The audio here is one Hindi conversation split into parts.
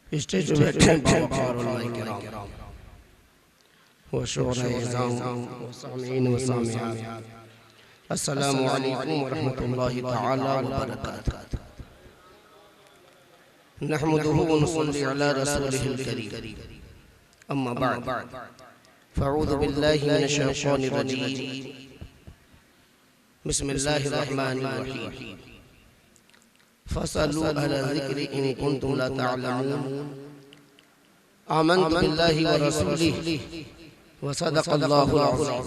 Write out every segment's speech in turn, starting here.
स्टेज पे बैठे बाबा और उलमाए किराम व शुहराए इज़ाम व सामीईन व सामियात, अस्सलामु अलैकुम व रहमतुल्लाहि तआला व बरकातुहू। नहमदुहु व नुसल्ली अला रसूलिहिल करीम, अम्मा बअद, फ़अऊज़ु बिल्लाहि मिनश शैतानिर रजीम, बिस्मिल्लाहिर रहमानिर रहीम। फसलू अहला ज़िक्रि इन कुन्तुम ला तअलमून। आमन्तु बिल्लाहि व रसूलिहि व सदक़ल्लाहुल अज़ीम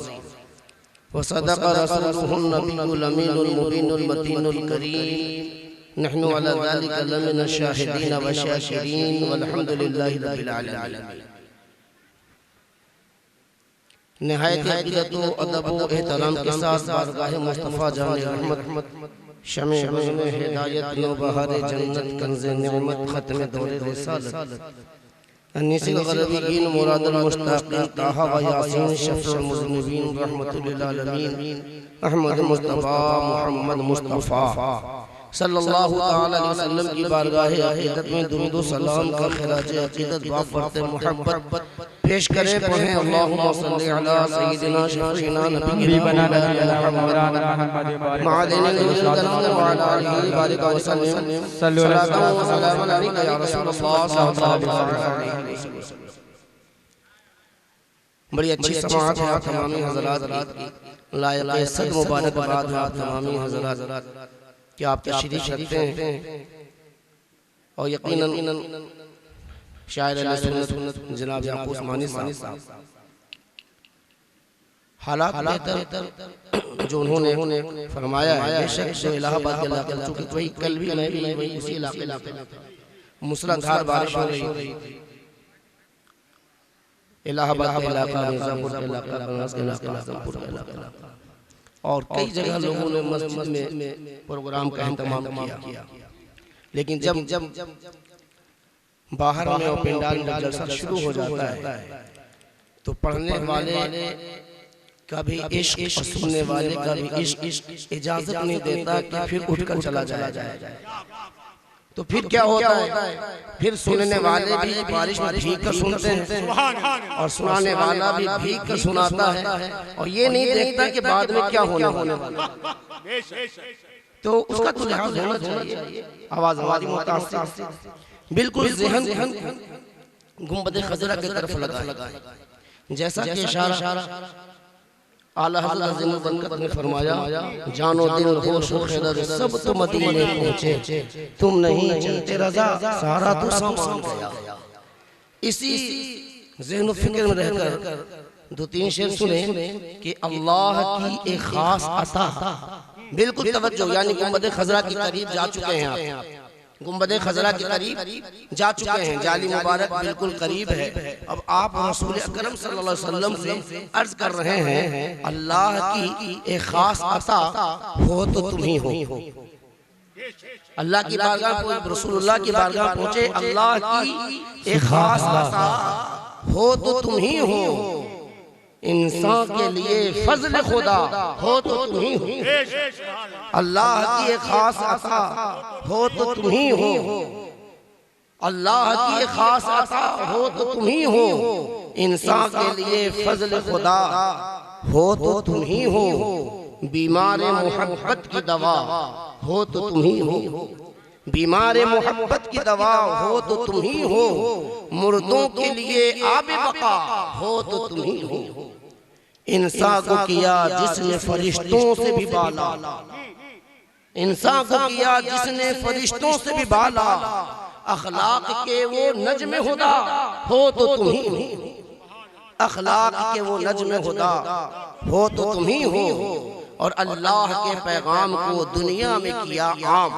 व सदक़ रसूलुहुन नबियुल अमीनुल मुबीनुल मतीनुल करीम। नहनु अला ज़ालिका लमिन शाहिदीन व शाकिरीन वल्हम्दुलिल्लाहि रब्बिल आलमीन। निहायत अक़ीदत व अदब व एहतराम के साथ बारगाह मुस्तफ़ा जाने रहमत शमे हुज़्न हिदायत नौबहार जन्नत कंज़े नेमत ख़त्म दौरे रिसालत अनीसिल ग़रबीन मुरादुल मुश्ताक़ीन ताहा व यासीन शफ़ीउल मुज़निबीन रहमतुल लिल आलमीन अहमद मुस्तफ़ा मुहम्मद मुस्तफ़ा सल्लल्लाहु तआला अलैहि वसल्लम की बारगाह अक़ीदत में दुरूद व सलाम का ख़िराज अक़ीदत व फ़र्ज़ मोहब्बत पेश करें। पढ़ें अल्लाहुम्मा सल्लि अला सय्यिदिना शफ़ीना नबीना मुहम्मद मअदनिल मुस्तक़ीम व अला आलिहि बारिक व सल्लिम सल्लल्लाहु व सल्लम अलैका या रसूलल्लाह सल्लल्लाहु अलैहि वसल्लम। बड़ी अच्छी समाअत है आप तमामी हज़रात की, लायक़ सद मुबारकबाद है आप तमामी हज़रात कि आप तशरीफ़ रखते हैं और यकीनन शायर सुन्नत जनाब याक़ूब उस्मानी साहब हालात बेहतर जो उन्होंने फरमाया है, बेशक जो इलाहाबाद के इलाके में, चूँकि वही कल भी मैं भी वही उसी इलाके मूसलाधार बारिश हो रही थी। इलाहाबाद का इलाका, मिर्ज़ापुर का इलाका, बनारस का इलाका, आज़मपुर का इलाका और कई जगह लोगों ने मस्जिद में प्रोग्राम का इंतजाम किया। लेकिन जब बाहर में और पंडाल में जलसा शुरू हो जाता है तो पढ़ने वाले का भी इश्क और सुनने वाले का भी इश्क इजाजत नहीं देता कि फिर उठकर चला जाए। तो फिर क्या होता है, फिर सुनने वाले भी बारिश में भीग कर सुनते हैं और सुनाने वाला भी भीग कर सुनाता है और ये नहीं देखता कि बाद में क्या होने वाला। तो उसका तो लिहाज होना चाहिए। आवाज हमारी मुतासिर बिल्कुल ज़हन गुंबद खज़रा की तरफ लगा, जैसा कि इशारा आला हज़रत ज़ैनुल बरक़त ने फरमाया, जानो दिल होश ख़िदर सब तो मदीने पहुँचे, तुम नहीं चलते रज़ा सारा तो सामान गया। इसी ज़हन फ़िक्र में रहकर दो तीन शेर सुने कि अल्लाह की एक ख़ास अता, बिल्कुल तवज्जो, यानी गुंबद खज़रा के करीब जा चुके हैं आप, गुंबद खज़रा के करीब जा चुके हैं, जाली मुबारक बिल्कुल करीब है। अब आप रसूल अकरम सल्लल्लाहु अलैहि वसल्लम से अर्ज कर रहे हैं, अल्लाह की एक खास अता हो तो तुम ही हो। अल्लाह की बारगाह, रसूलुल्लाह की बारगाह पहुंचे, अल्लाह की एक खास अता हो तो तुम ही हो। इंसान के लिए फजल खुदा हो तो तुम ही हो। अल्लाह की एक खास अता हो तो तुम ही हो। अल्लाह की एक खास अता हो तो तुम ही हो। इंसान के लिए फजल खुदा हो तो तुम ही हो। बीमार मोहब्बत की दवा हो तो तुम ही हो। बीमार मोहब्बत की दवा हो तो तुम ही हो। मुर्दों के लिए आबे बका हो तो तुम ही हो। इंसान को किया जिसने फरिश्तों से भी बाला, इंसान को किया जिसने फरिश्तों से भी बाला, अखलाक के वो नजमे हुदा हो तो तुम ही हो। अखलाक के वो नजमे हुदा हो तो तुम ही हो। और अल्लाह के पैगाम को दुनिया में किया आम,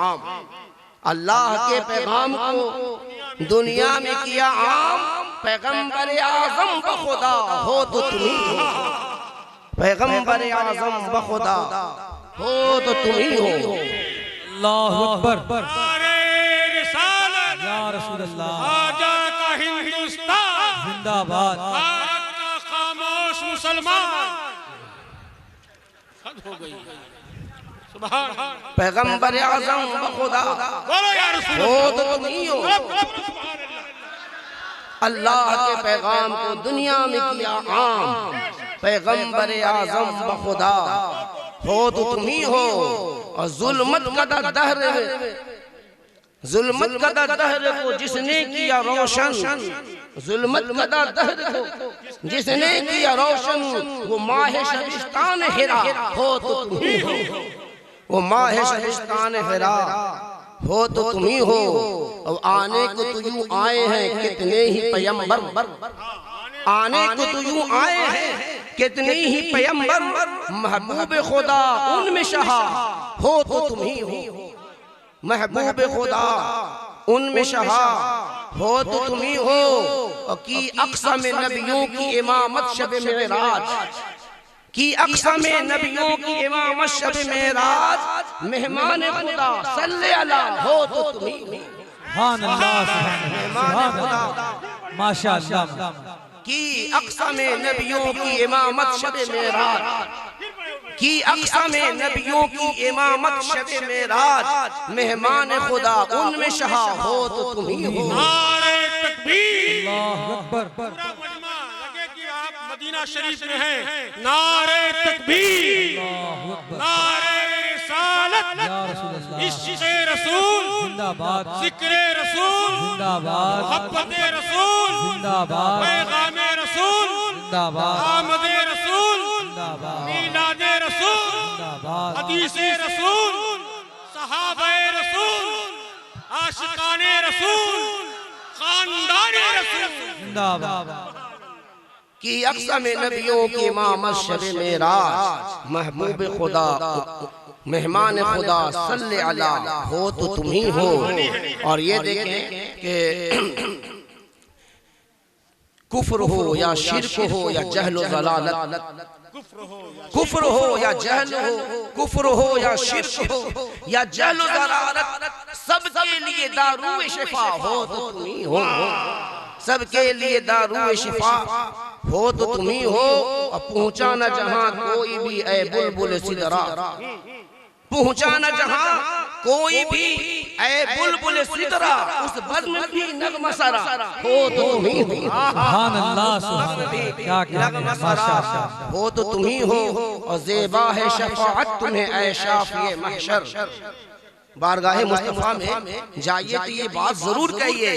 अल्लाह के पैगाम को दुनिया में किया आम, पैगंबर आज़म बखुदा हो तो तुम ही हो। पैगंबर आज़म बखुदा हो तो तुम ही हो। अल्लाहु अकबर। या रसूल अल्लाह, आजा का हिंदुस्तान जिंदाबाद। का खामोश मुसलमान हद हो गई। पैगंबर आज़म बखुदा बोलो या रसूल हो तो तुम ही हो। अल्लाह के पैगाम को दुनिया में किया आम। पैगंबर आजम बखुदा हो तो तुम ही हो, और जुल्मत कदा दहर को जिसने किया रोशन, जुल्मत कदा दहर को जिसने किया रोशन, वो माह शबिस्तान हिरा हो तो तुम ही हो, वो माह शबिस्तान हिरा हो तो तुम ही हो। अब आने को तो यूं आए हैं कितने ही पैगंबर, आने को तो यूं आए हैं कितने ही पैगंबर, महबूब खुदा उनमें शहा हो तो तुम ही हो, महबूब खुदा उनमें शहा हो तो तुम ही हो। और की अक्सा में नबियों की इमामत शब मेराज, की अक्सा में नबियों की इमामत शब मेराज, मेहमान खुदा सल्ले अला हो तो तुम ही हो। सुभान अल्लाह, सुभान अल्लाह, माशाअल्लाह। की अक्सा में नबियों की इमामत शब मेराज, की अक्सा में नबियों की इमामत शब मेराज, मेहमान खुदा उनमें शहा हो तो तुम ही हो। नारे तकबीर, अल्लाहु अकबर। पूरा मजमा लगे कि आप मदीना शरीफ में हैं। नारे तकबीर, अल्लाहु अकबर। नारे रिसालत, या रसूल अल्लाह, इश्क़े रसूल जिंदाबाद, जिक्रे रसूल जिंदाबाद, मोहब्बत रसूल जिंदाबाद, पैगामे रसूल जिंदाबाद, आमदे रसूल जिंदाबाद, मीलादे रसूल जिंदाबाद, हदीसे रसूल सहाबे रसूल आशिकाने रसूल खानदाने रसूल जिंदाबाद। की अक्सा में नबियों की इमामत शब मेराज, महबूब खुदा मेहमान खुदा सल्ले अला हो तो तुम ही हो। और ये देखें कि कुफ्र हो या शिर्क हो या जहल व ज़लालत, कुफ्र हो या जहल हो, कुफ्र हो या शिर्क हो या जहल व ज़लालत, सबके लिए दारुए शिफा हो तो तुम ही हो, सबके लिए दारुए शिफा हो तो तुम ही हो। और पहुंचा न जहां कोई भी ऐ बुलबुल सिदरा, पहुंचा न जहां कोई भी ऐ बुलबुल सिदरा, उस बज़्म भी नगमा सरा हो तो तुम ही हो। सुभान अल्लाह, सुभान अल्लाह, क्या कहना, माशाअल्लाह। हो तो तुम ही हो। और ज़ेबा है शफाअत तुम्हें ऐ शाफ़िए महशर, बारगाहे मुस्तफा में जाइए तो ये बात जरूर कहिए,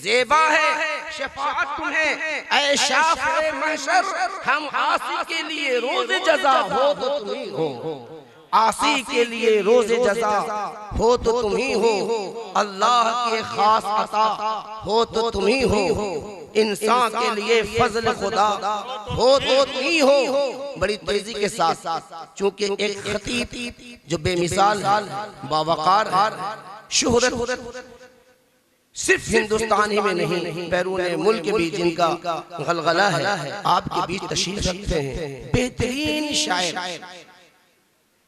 ज़ेबा है शफाअत तुम्हें ऐ शाफ़िए महशर, हम आसी के लिए रोज़े जज़ा हो तो तुम ही हो, आसी के लिए रोज़े जज़ा हो तो तुम ही हो। अल्लाह के खास अता हो तो तुम ही हो, इंसान के लिए फजल खुदा हो तो तुम ही हो। बड़ी तेजी के साथ, चूंकि एक खतीब जो बेमिसाल बावकार शोहरत सिर्फ हिंदुस्तान ही में नहीं बैरून मुल्क भी जिनका गलगला है, आपके बीच तशरीफ रखते हैं। बेहतरीन शायर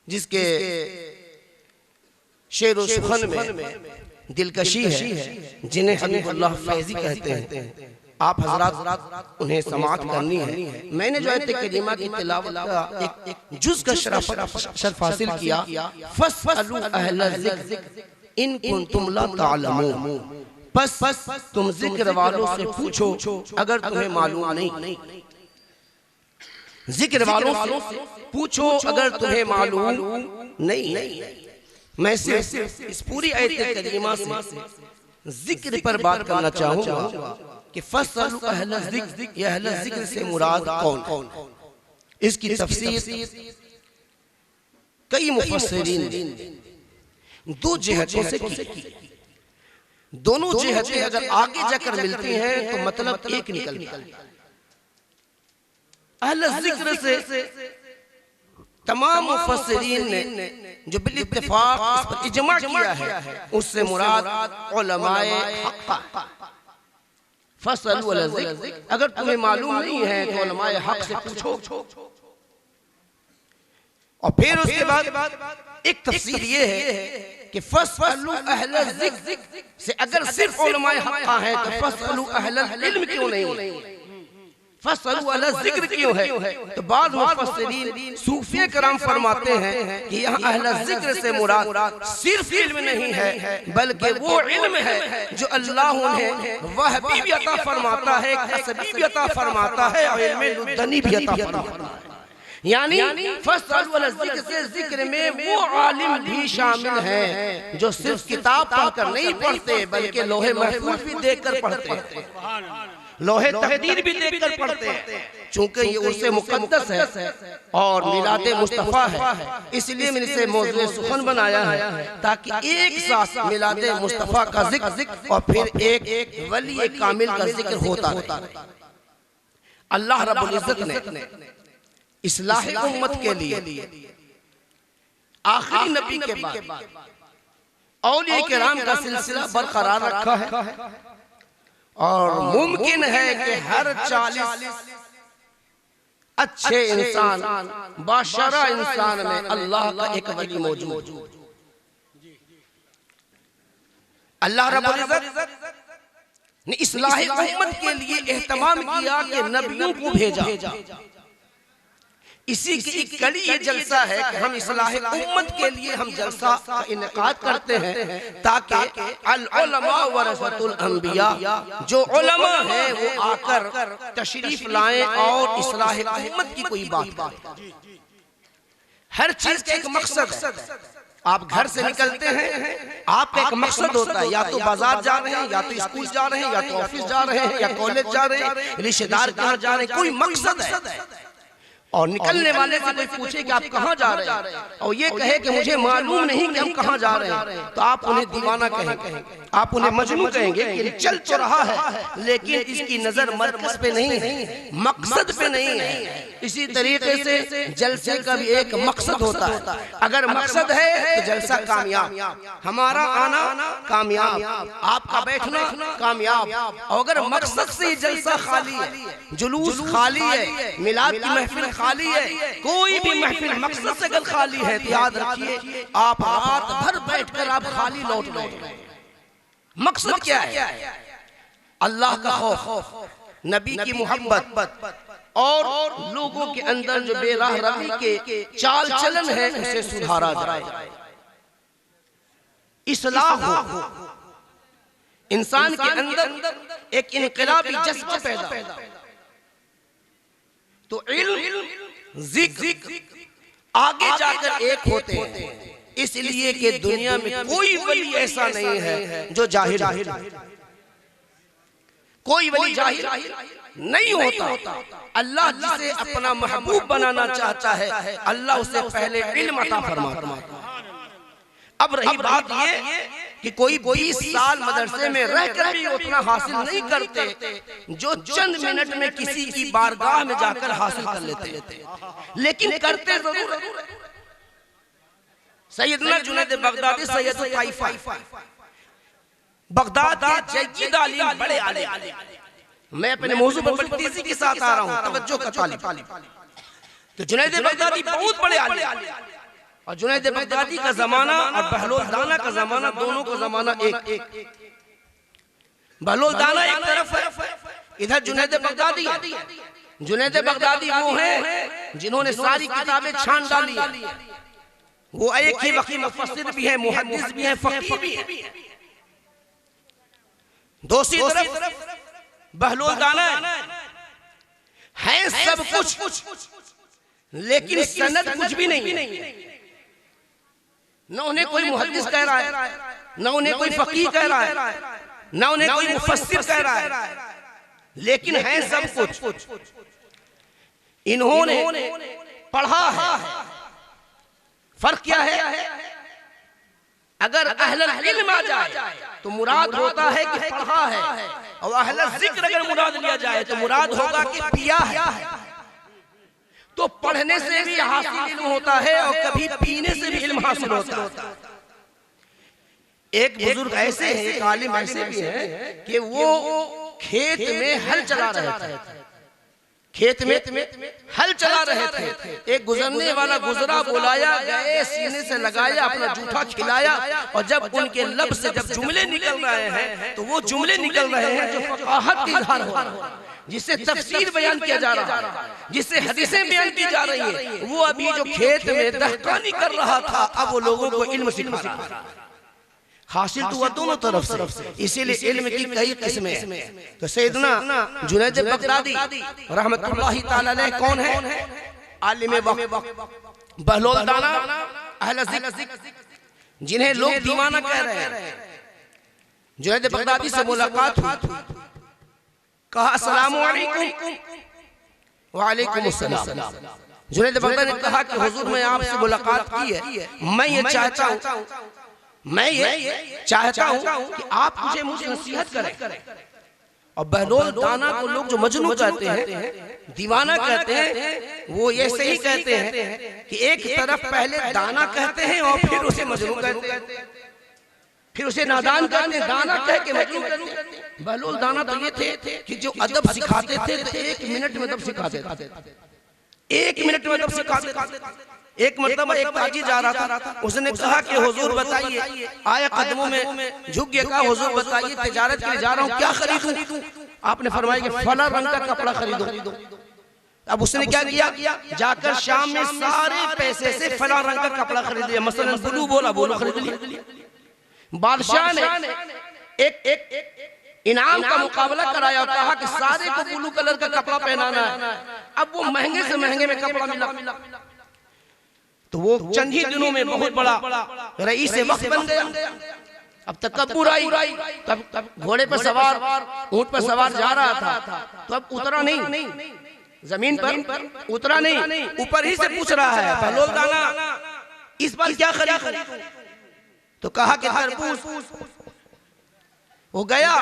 जिसके शेर व सुखन में दिलकशी है, जिन्हें हबीबुल्लाह फैजी कहते हैं, आप हजरात उन्हें समाअत करनी है। मैंने जो आयत करीमा की तिलावत का एक जुज़ का शर्फ हासिल किया, फस्अलू अहल ज़िक्र इन कुंतुम ला तालमून, बस तुम जिक्र वालों से पूछो अगर तुम्हें मालूम नहीं, जिक्र वालों से पूछो अगर तुम्हें मालूम नहीं। मैं सिर्फ इस पूरी आयत करीमा से जिक्र पर बात करना चाहूंगा कि फस्अलू अहल ज़िक्र, ये अहल ज़िक्र से मुराद कौन। इसकी तफसीर कई मुफस्सिरीन दो जिहतों से की, दोनों जिहतें अगर आगे जाकर मिलती हैं तो मतलब एक निकलता है। अहल ज़िक्र से तमाम मुफस्सिरीन ने जो बिल इत्तिफाक इस पर इजमा किया है, उससे मुराद उलमाए हक़। फस्अलू अहल ज़िक्र, अगर तुम्हें मालूम नहीं है तो उलमाए हक़ से पूछो। और फिर उसके बाद एक तफसीर ये है कि फस्अलू अहल ज़िक्र से अगर सिर्फ उलमाए हक़ है तो फस्अलू अहल इल्म क्यों नहीं। फसलू अला जिक्र क्यों है? तो बाद मुफस्सिरीन सूफी कराम फरमाते हैं कि यहाँ अहले जिक्र से मुराद सिर्फ इल्म नहीं है, बल्कि वो इल्म है जो अल्लाह उन्हें वहबी भी अता फरमाता है, कसबी भी अता फरमाता है और इल्म लुदनी भी अता फरमाता है। यानी फसलू अला जिक्र से जिक्र में वो आलिम भी शामिल हैं जो सिर्फ किताब पढ़कर नहीं पढ़ते, बल्कि लोहे महफूज भी देखकर पढ़ते हैं, लोहे तहदीर भी देखकर पढ़ते हैं। चूंकि ये उससे मुकद्दस है और मिलादे मुस्तफा है, इसलिए मैंने इसे मौज़ूए सुखन बनाया है ताकि एक साथ मिलादे मुस्तफा का जिक्र और फिर एक वली कामिल का जिक्र होता रहे। अल्लाह रब्बुल इज्जत ने इस्लाह उम्मत के लिए आखिरी नबी के बाद औलिया किराम का सिलसिला बरकरार रखा है और मुमकिन है कि हर 40 अच्छे इंसान बाशरा इंसान में अल्लाह का एक वली मौजूद। अल्लाह रब्बुल इज्जत ने इस्लाह उम्मत के लिए एहतमाम किया कि नबियों को भेजा। इसी की एक कड़ी ये जलसा है कि हम इस्लाह उम्मत के लिए हम जलसा का इनेकाद करते हैं ताकि अल उलमा वरसतुल अंबिया, जो उलमा हैं वो आकर तशरीफ लाएं और इस्लाह उम्मत की कोई बात। हर चीज का एक मकसद। आप घर से निकलते हैं, आपका एक मकसद होता है, या तो बाजार जा रहे हैं, या तो स्कूल जा रहे हैं, या तो ऑफिस जा रहे हैं, या कॉलेज जा रहे हैं, रिश्तेदार के यहाँ जा रहे हैं, कोई मकसद है। और निकलने वाले से कोई पूछे कि आप कहाँ जा रहे हैं और ये कहे कि मुझे मालूम नहीं कि हम कहाँ जा रहे हैं, तो आप उन्हें दीवाना कहेंगे, आप उन्हें मजनू कहेंगे कि चल तो रहा है लेकिन इसकी नजर मरकज पे नहीं है, मकसद पे नहीं है। इसी तरीके से जलसे का भी एक मकसद होता है। अगर मकसद है तो जलसा कामयाब, हमारा आना कामयाब, आपका बैठना कामयाब। और अगर मकसद से जलसा खाली है, जुलूस खाली है, मिलाद की महफिल खाली है, कोई भी महफिल मकसद से अगर खाली है तो याद रखिए आप रात भर बैठकर आप खाली लौट रहे हैं। मकसद क्या है? अल्लाह का खौफ, नबी की मोहब्बत और लोगों के अंदर जो बेराह रवी के चाल चलन है उसे सुधारा जाए, इस्लाह हो, इंसान के अंदर एक इनकलाबी जज्बा पैदा। तो इल्म जिक्र आगे जाकर एक होते हैं, इसलिए कि दुनिया में कोई वली ऐसा नहीं है जो जाहिल है, कोई वली जाहिल नहीं होता। अल्लाह जिसे अपना महबूब बनाना चाहता है, अल्लाह उसे पहले इल्म अता फरमाता है। अब रही बात ये कि कोई 20 साल मदरसे में रहकर भी उतना हासिल नहीं करते जो चंद मिनट में किसी की बारगाह में जाकर हासिल कर लेते, लेकिन करते जरूर। सैयदना जुनैद बगदादी सैयद ताइफा बगदाद के जय्यद आलिम, बड़े आलिम। मैं अपने मौजू पर बड़ी तेजी के साथ आ रहा हूं, तवज्जो का तालिब। तो जुनैद बगदादी बहुत बड़े आलिम, और जुनैद बगदादी का जमाना और बहलोल दाना का जमाना, दोनों का जमाना एक। बहलोल दाना एक तरफ है, इधर जुनैद बगदादी है। जुनैद बगदादी वो हैं जिन्होंने सारी किताबें छान डाली, वो एक ही वक्त मुफस्सिर भी है, मुहद्दिस भी है, फकीह भी है। दूसरी तरफ बहलोल दाना है सब कुछ, लेकिन सनद कुछ भी नहीं। न उन्हें कोई मुहद्दिस कह रहा है, न उन्हें कोई फकीह कह रहा है, न उन्हें कोई मुफस्सिर कह रहा है, लेकिन है सब कुछ। इन्होंने पढ़ा है। फर्क क्या है? अगर अहलुल इल्म आ जाए तो मुराद होता है कि पढ़ा है, और अहलुल जिक्र अगर मुराद लिया जाए तो मुराद होगा कि पिया है। तो पढ़ने से भी हासिल इल्म होता है और कभी पीने से भी इल्म हासिल होता है। एक बुजुर्ग ऐसे हैं, एक आलिम ऐसे भी हैं कि वो खेत में हल चला रहे थे, खेत में हल चला रहे थे। एक गुजरने वाला गुजरा, बुलाया, गए, सीने से लगाया, अपना जूठा खिलाया, और जब उनके लब से जब जुमले निकल रहे हैं तो वो जुमले निकल रहे हैं जो फकाहत का इजहार हो रहा है, जिससे तफसीर बयान किया जा रहा है, जिससे हदीसें बयान की जा रही है, वो अभी जो खेत में दहकानी कर रहा था अब वो लोगों को इल्म सिखा रहा है। हासिल तो हुआ दोनों तरफ से, इसीलिए इल्म की कई किस्में हैं। तो सैयदना जुनैद बगदादी रहमतुल्लाहि तआला अलैह कौन है? आलिम वक्त, बहलोल दाना, अहले ज़िक्र, जिन्हें लोग दीवाना कह रहे हैं। जुनैद बगदादी से मुलाकात हुई, कहा अस्सलामु अलैकुम। वालेकुम अस्सलाम। जुनैद बगदादी ने कहा कि हुजूर मैं आपसे मुलाकात की है, मैं ये चाहता हूँ कि आप मुझे नसीहत करें। और बहलोल दाना को लोग जो मजनू कहते हैं, दीवाना कहते हैं, वो ऐसे ही कहते हैं कि एक तरफ पहले दाना कहते हैं और फिर उसे मजनू कहते हैं, फिर उसे नादान कहते हैं, दाना कह के मजनू कहते हैं। बहलोल दाना तो ये थे कि जो अदब सिखाते थे तो 1 मिनट में अदब सिखाते थे, 1 मिनट में अदब सिखाते थे। एक मरतबा एक ताजी जा रहा था, उसने कहा कि हुजूर बताइए, आया कदमों में झुक गया, कहा हुजूर बताइए तिजारत के लिए जा रहा हूँ, क्या खरीदूं? आपने फरमाया कि फला रंग का कपड़ा खरीदो। अब उसने क्या किया? जाकर शाम में सारे पैसे से फला रंग का कपड़ा खरीद लिया। मसलन ब्लू बोला, बोलो खरीद लिया। बादशाह ने एक इनाम का मुकाबला कराया और कहा कि सारे को ब्लू कलर का कपड़ा पहनाना है। अब वो महंगे से महंगे में कपड़ा मिला, तो वो चंद ही दिनों में बहुत बड़ा रईस वक्त बन गया। अब तकब्बुर आई, तब घोड़े पर सवार, ऊंट पर सवार जा रहा था, तो अब उतरा नहीं, जमीन पर उतरा नहीं, ऊपर ही से पूछ रहा है बहलोल दाना इस बार क्या खरीदूं? तो कहा कि तरबूज। वो गया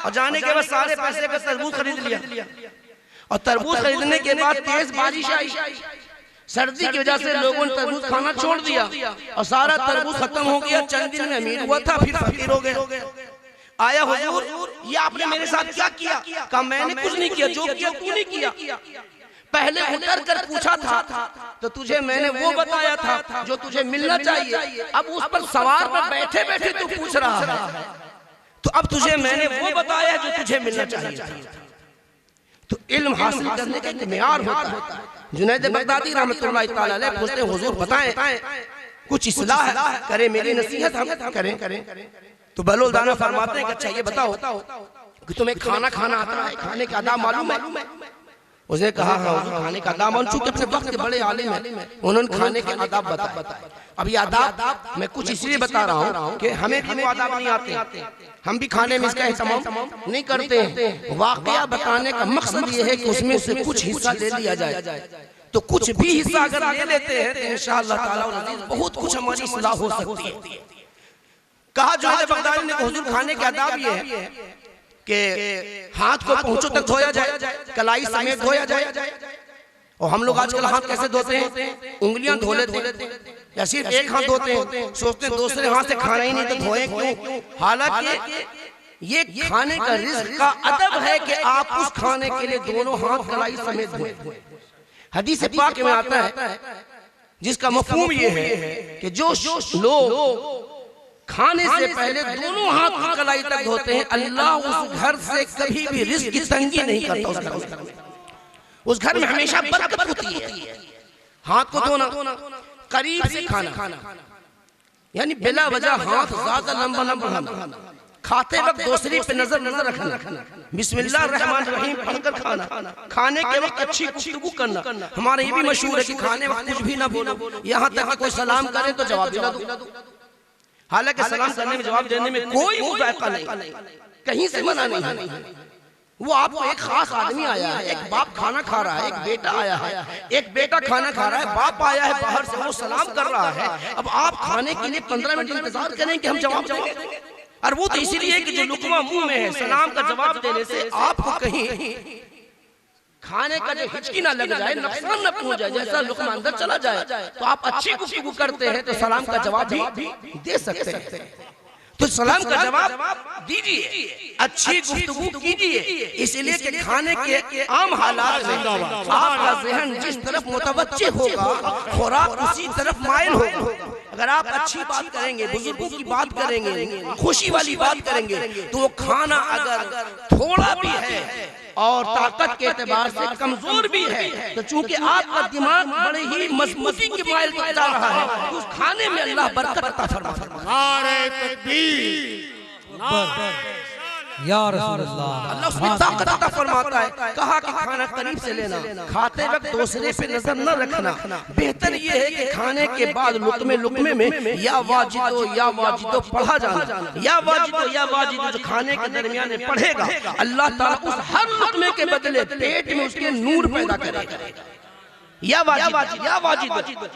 और जाने के बाद सारे पैसे का तरबूज खरीद लिया। और तरबूज खरीदने के बाद तेज बारिश आई, सर्दी की वजह से लोगों ने तरबूज खाना छोड़ दिया और सारा तरबूज खत्म हो गया। चंद दिन में अमीर हुआ था, फिर फकीर हो गए। आया हुजूर, ये आपने मेरे साथ क्या किया? कहा मैंने कुछ नहीं किया, जो किया तूने किया। पहले उतर कर पूछा था तो तुझे मैंने वो बताया था जो तुझे मिलना चाहिए, अब उस पर सवार पर बैठे बैठे तू पूछ रहा है, तो अब तुझे मैंने वो बताया जो तुझे मिलना चाहिए। तो इल्म हासिल करने का एक मेयार होता है। जुनैद बगदादी रहमतुल्लाह तआला अलैह पूछते हैं हुजूर बताएं, कुछ इस्लाह करें, मेरी नसीहत हम करें। तो बहलोल दाना फरमाते हैं कि अच्छा ये बताओ कि तुम्हें खाना खाना आता है, खाने का आदाब मालूम है? उसने कहा हाँ खाने का आदाब, चूंकि अपने वक्त के बड़े आलिम हैं, उन्होंने खाने के आदाब बताए। अब ये आदाब मैं कुछ इसलिए बता रहा हूँ कि हमें भी वो आदाब नहीं आते, हम भी खाने में इसका एहतमाम नहीं करते हैं। वाकया बताने का मकसद ये है कि उसमें से कुछ हिस्सा ले लिया जाए, तो कुछ भी हिस्सा अगर ले लेते हैं तो इंशाअल्लाह ताला बहुत कुछ हमारी इस्लाह हो सकती है। कहा जुनैद बगदादी ने हुजूर खाने के आदाब ये है कि हाथ को पहुंचों तक धोया जाए, कलाई समेत धोया जाए। और हम लोग आजकल हाथ कैसे धोते हैं? उंगलियां धो लेते हैं या सिर्फ एक हाथ धोते हैं, सोचते हैं दूसरे हाथ से खाना ही नहीं तो धोए क्यों? हालांकि ये खाने का रिज़्क़ का अदब है कि आप उस खाने के लिए दोनों हाथ कलाई समेत धोएं। हदीस पाक में आता है जिसका मफ़हूम ये है कि जो लोग खाने से पहले दोनों हाथ की कलाई तक धोते हैं, अल्लाह उस घर से कभी भी रिज़्क़ की तंगी नहीं करता। उस घर में हमेशा बरकत होती है। हाथ को धोना, करीब से खाना, यानी बिला वजह हाथ ज्यादा लंबा खाना, खाते वक्त दूसरी पे नजर रखना, बिस्मिल्लाह रहमान रहीम पढ़कर खाना, खाने के वक्त अच्छी गुफ्तगू करना। हमारे ये भी मशहूर है कि खाने वक्त कुछ भी ना बोलो, यहाँ तक कोई सलाम करे तो जवाब दिला दो। हालांकि सलाम करने में जवाब देने में कोई मुज़ायका नहीं, कहीं से मना नहीं है। वो आपको एक खास आदमी आया है, एक बाप खाना खा रहा है, एक बेटा आया है, एक बेटा खाना खा रहा है, बाप आया है बाहर से, वो सलाम कर रहा है। अब आप खाने के लिए 15 मिनट इंतजार करें कि हम जवाब देंगे? और वो तो इसीलिए कि जो लुकमा मुंह में है, सलाम का जवाब देने से आपको कहीं खाने का जो हिचकी ना लग जाए, नुकसान न पहुंच जाए, जैसा लुकमा अंदर चला जाए, तो आप अच्छी गुफ्तगू करते हैं तो सलाम का जवाब भी दे सकते हैं। तो सलाम का जवाब दीजिए, अच्छी गुफ्तगू कीजिए, इसलिए कि खाने के आम हालात में आपका ज़हन जिस तरफ मुतवज्जिह होगा, खुराक उसी तरफ माइल होगा। अगर आप अच्छी बात करेंगे, बुजुर्गों की बात करेंगे, खुशी वाली बात करेंगे, तो वो खाना अगर थोड़ा भी है और ताकत के एतबार से कमजोर भी है, तो चूंकि आपका दिमाग बड़े ही मजबूती के माइल पर जा रहा है, उस खाने में अल्लाह बरकत अता फरमाता है। नारे तकबीर, या रसूल अल्लाह, अल्लाह उसमें ताकत अता फरमाता है। कहा कि खाना करीब से लेना, खाते वक्त दूसरे पे नजर न रखना, बेहतर ये है कि खाने के बाद लुकमे लुकमे में या वाजिदो पढ़ा जाना, या वाजिदो जो खाने के दरमियान में पढ़ेगा, अल्लाह ताला उस हर लुकमे के बदले पेट में उसके नूर पैदा करेगा। या वाजिदो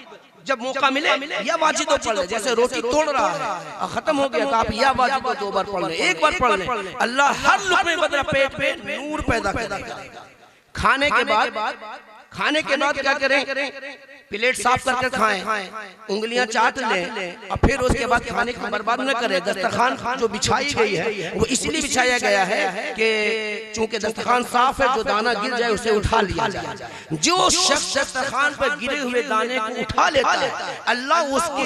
जब मौका मिले या वाजिदो पढ़ ले, जैसे रोटी तोड़ रहा है और खत्म हो गया तो आप या वाजिदो 2 बार पढ़ ले, 1 बार पढ़ ले, अल्लाह हर लुकमे बदला पेट पे नूर पैदा करेगा। खाने के बाद क्या करें? प्लेट साफ करके खाएं, उंगलियां चाट लें और फिर उसके बाद खाने को बर्बाद न करें। दस्तरखान जो बिछाई गई है वो इसलिए बिछाया गया है कि चूंकि दस्तरखान साफ है, जो दाना गिर जाए उसे उठा लिया जाए। जो शख्स दस्तरखान पर गिरे हुए दाने को उठा लेता है, अल्लाह उसके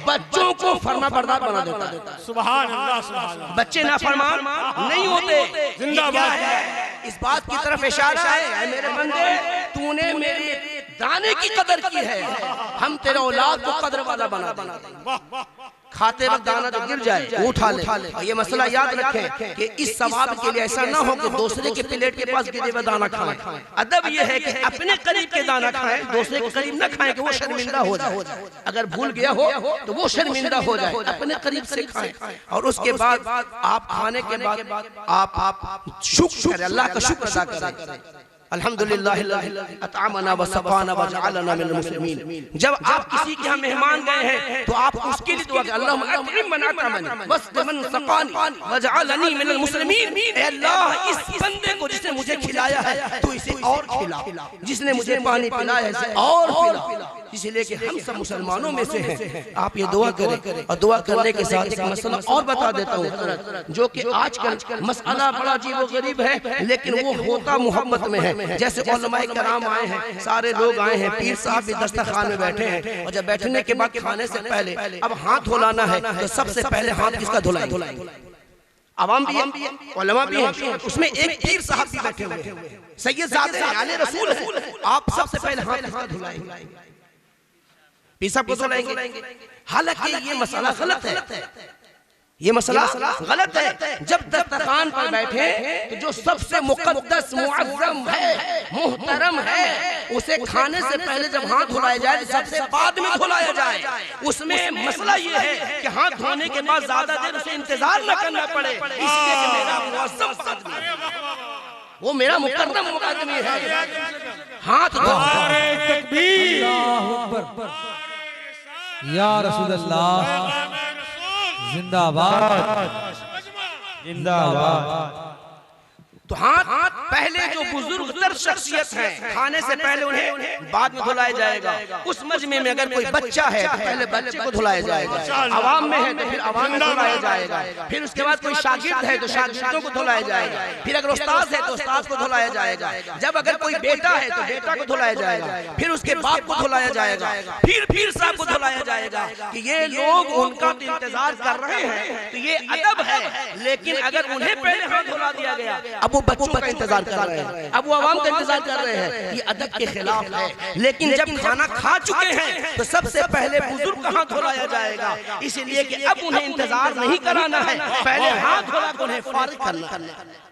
बच्चों को फरमाबरदार बना देता है। सुभान अल्लाह, सुभान अल्लाह। बच्चे नाफरमान नहीं होते। जिंदाबाद है, इस बात की तरफ इशारा है, मेरे बंदे तूने मेरे दाने की कदर की है, हम तेरे औलाद को कदर वाला बना देंगे। खाते वक्त दाना जो गिर जाए उठा ले। और ये मसला याद रखें कि इस सवाब के लिए ऐसा ना हो कि दूसरे के प्लेट के पास गिरे हुए दाना खाएं। अदब ये है कि अपने करीब के दाना खाएं, दूसरे के करीब न खाएं कि वो शर्मिंदा हो जाए। अगर भूल गया हो तो वो शर्मिंदा हो जाए, अपने करीब से खाएं। और उसके बाद आप खाने के बाद आप शुक्र करें, अल्लाह का शुक्र अदा करें। अल्हम्दुलिल्लाह अतअमना व सक़ाना व जअलना मिनल मुस्लिमीन। जब आप किसी के यहाँ मेहमान गए हैं तो आप उसके लिए दुआ करें, अल्लाहुम्मा अतइम मन अतअमनी वस्क़िमन सक़ानी व जअलनी मिनल मुस्लिमीन। ऐ अल्लाह, इस बंदे को जिसने मुझे खिलाया है तो इसे और खिला, जिसने मुझे पानी पिलाया है इसे और पिला, इसलिए कि हम सब मुसलमानों में से हैं। आप ये दुआ करें। और दुआ करने के साथ एक मसला और बता देता हूँ, जो कि आजकल मसला बड़ा अजीब गरीब है, लेकिन वो होता मोहब्बत में है। जैसे उलमाए कराम आए हैं, सारे लोग आए हैं, पीर साहब भी दस्तरखान में बैठे हैं, और जब बैठने के बाद खाने से पहले अब हाथ धुलाना है तो सबसे पहले हाथ किसका धुलाएंगे? अवाम भी है, उलमा भी है, उसमें एक पीर साहब भी बैठे हुए हैं, सैयद आले रसूल है। आप सबसे पहले हाथ किसका धुलाएंगे? पीर साहब को धुलाएंगे। हालांकि ये मसला गलत है, ये मसला गलत है। जब दस्तरखान पर बैठे तो जो सबसे मुकद्दस मुअज़्ज़म है, मुहतरम है, उसे खाने से पहले जब हाथ धुलाया जाए तो सबसे बाद में धुलाया जाए। उसमें मसला ये है कि हाथ धोने के बाद ज्यादा देर उसे इंतजार न करना पड़े, इसलिए कि मेरा मुअज़्ज़म आदमी है, वो मेरा मुकद्दम आदमी है। हाथ धो। नारे तकबीर, अल्लाहु अकबर, या रसूल अल्लाह, जिंदाबाद जिंदाबाद। तो हाथ पहले जो बुजुर्ग तर शख्सियत है, खाने से पहले उन्हें बाद में धुलाया जाएगा। उस मजमे में अगर कोई बच्चा है तो पहले बच्चे को धुलाया जाएगा, अवाम में है तो फिर अवाम में धुलाया जाएगा, फिर उसके बाद कोई शागिर्द है तो शागिर्दों को धुलाया जाएगा, फिर अगर उस्ताद है तो उस्ताद को धुलाया जाएगा, जब अगर कोई बेटा है तो बेटा को धुलाया जाएगा, फिर उसके बाप को धुलाया जाएगा, फिर साहब को धुलाया जाएगा। कि ये लोग उनका तो इंतजार कर रहे हैं, तो ये अदब है। लेकिन अगर उन्हें पहले हाथ धुला दिया गया, अब बच्चों का इंतजार कर रहे हैं, अब वो अवाम का इंतजार कर रहे हैं, ये अदब के खिलाफ है। लेकिन जब खाना खा चुके हैं तो सबसे पहले बुजुर्ग का हाथ धुलाया जाएगा, इसलिए कि अब उन्हें इंतजार नहीं कराना है, पहले हाथ धुला कर उन्हें फारिग करना है।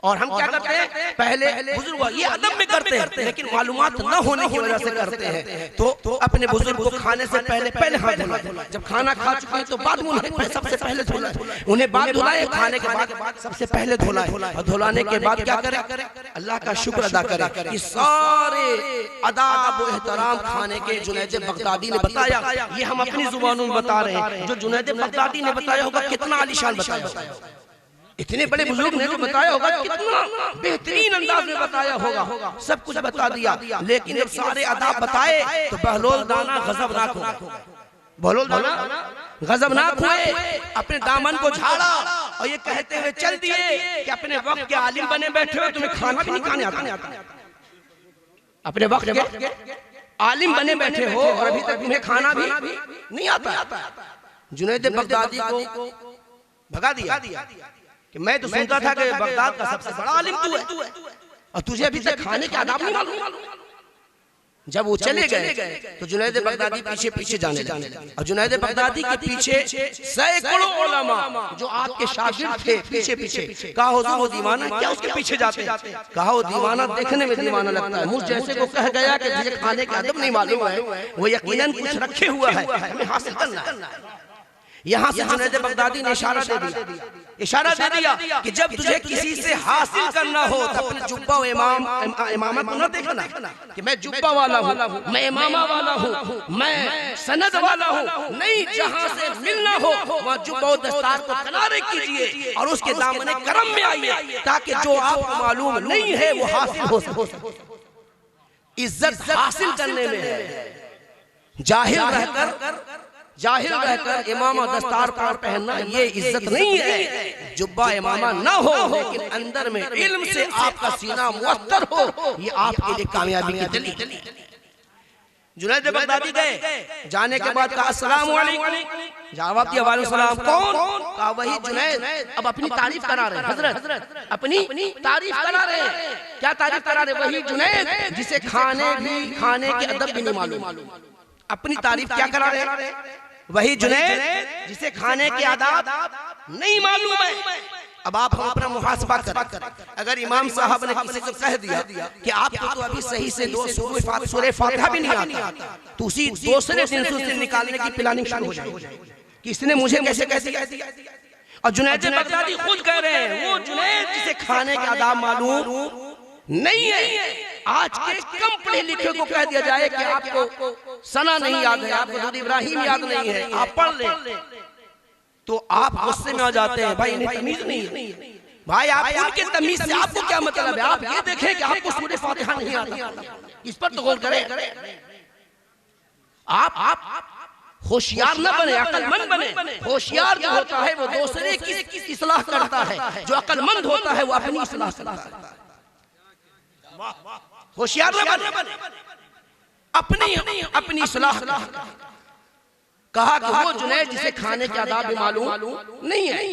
और हम क्या करते हैं, पहले बुजुर्ग ये अदब में करते हैं, लेकिन मालूमात न होने की वजह से करते हैं। तो अपने बुजुर्ग को खाने से पहले हाथ धुलाए, जब खाना खा चुके हैं तो बाद में उन्हें सबसे पहले धुलाए, उन्हें बाद धुलाए, खाने के बाद सबसे पहले धुलाए। और धुलाने के बाद क्या करें, अल्लाह का शुक्र अदा करें। ये सारे अदाब व एहतराम खाने के जुनैद बगदादी ने बताया, ये हम अपनी जुबानों में बता रहे हैं। जो जुनैद बगदादी ने बताया होगा कितना आलीशान बताया, इतने बड़े बुजुर्ग ने जो बताया होगा कितना बेहतरीन अंदाज में बताया होगा, सब कुछ बता दिया। लेकिन जब सारे आदाब बताए तो बहलोल दाना गजबनाक हो गए, बहलोल दाना गजबनाक हुए, अपने दामन को झाड़ा और ये कहते हुए चल दिए कि अपने वक्त के आलिम बने बैठे हो, तुम्हें खाना भी नहीं खाने आता, अपने वक्त के आलिम बने बैठे हो और अभी तक तुम्हें खाना भी नहीं आता। जुनैद बगदादी को भगा दिया कि मैं तो सुनता था कि बगदाद का सबसे बड़ा आलिम तू है और तुझे अभी तक खाने के आदाब नहीं मालूम। जब वो चले गए तो जुनैद बगदादी पीछे पीछे जाने लगे और जुनैद बगदादी के पीछे सैकड़ों उलमा जो आपके शागिर्द थे पीछे पीछे। कहा हुजूर वो दीवाना क्या उसके पीछे जाते? कहा वो दीवाना देखने में दीवाना लगता है, मुझ जैसे को कह गया कि तुझे खाने का अदब नहीं मालूम है, वो यकीनन कुछ रखे हुआ है, हमें हासिल करना है। यहाँ से जुनैद बगदादी ने इशारा दे दिया कि जब तुझे किसी से हासिल करना हो तो अपने जुब्बा इमामा को न देखना कि मैं जुब्बा वाला हूँ, मैं इमामा वाला हूँ, मैं सनद वाला हूँ। नहीं, जहाँ से मिलना हो वहाँ जुब्बा और दस्तार को किनारे कीजिए और उसके दामने करम में आइए ताकि जो आपको मालूम नहीं है वो हासिल हो सके। इज्जत हासिल करने में जाहिर रहकर इमामा दस्तार पर पहनना ये इज्जत नहीं है। जुब्बा इमामा ना हो लेकिन अंदर में इल्म से आपका सीना मुअत्तर हो, ये आपके लिए कामयाबी की दलील। जुनैद बगदादी गए, जाने के बाद कहा अस्सलाम वालेकुम। जवाब दिया वालेकुम सलाम। कौन? कहा वही जुनैद। अब अपनी तारीफ करा रहे हैं हजरत, अपनी तारीफ करा रहे हैं। क्या तारीफ करा रहे? वही जुनैद जिसे खाने के अदब भी नहीं मालूम। अपनी तारीफ क्या करा रहे हैं? वही जुनैद जिसे खाने के आदाब नहीं मालूम है। अब आप हम अपना मुहासबा करें। अगर इमाम साहब ने किसी को कह दिया कि आपको तो अभी सही से सूरह फातिहा भी नहीं आता, तो उसी दूसरे दिन से उसे निकालने की प्लानिंग शुरू हो जाएगी कि इसने मुझे कैसे कह दिया। और जुनैद बगदादी खुद कह रहे हैं वो जुनैद जिसे खाने के आदाब मालूम नहीं है। आज के कम पढ़े लिखे को कह दिया जाए कि आपको सना नहीं याद है, आपको दुरूद इब्राहिम याद नहीं है, आप पढ़ लें तो आप गुस्से में आ जाते हैं। भाई इन्हें तमीज नहीं है। भाई आप उनके तमीज से आपको क्या मतलब है? आप ये देखें कि आपको सूरह फातिहा नहीं आता, इस पर तो गौर करें। आप होशियार न बने, अक्लमंद बने। होशियार जो होता है वो दूसरे की इस्लाह करता है, जो अक्लमंद होता है वो अपनी इस्लाह करता है। होशियार न बने, अपनी इस्लाह। कहा कि वो जुनैद जिसे खाने के आदाब भी मालूम नहीं है।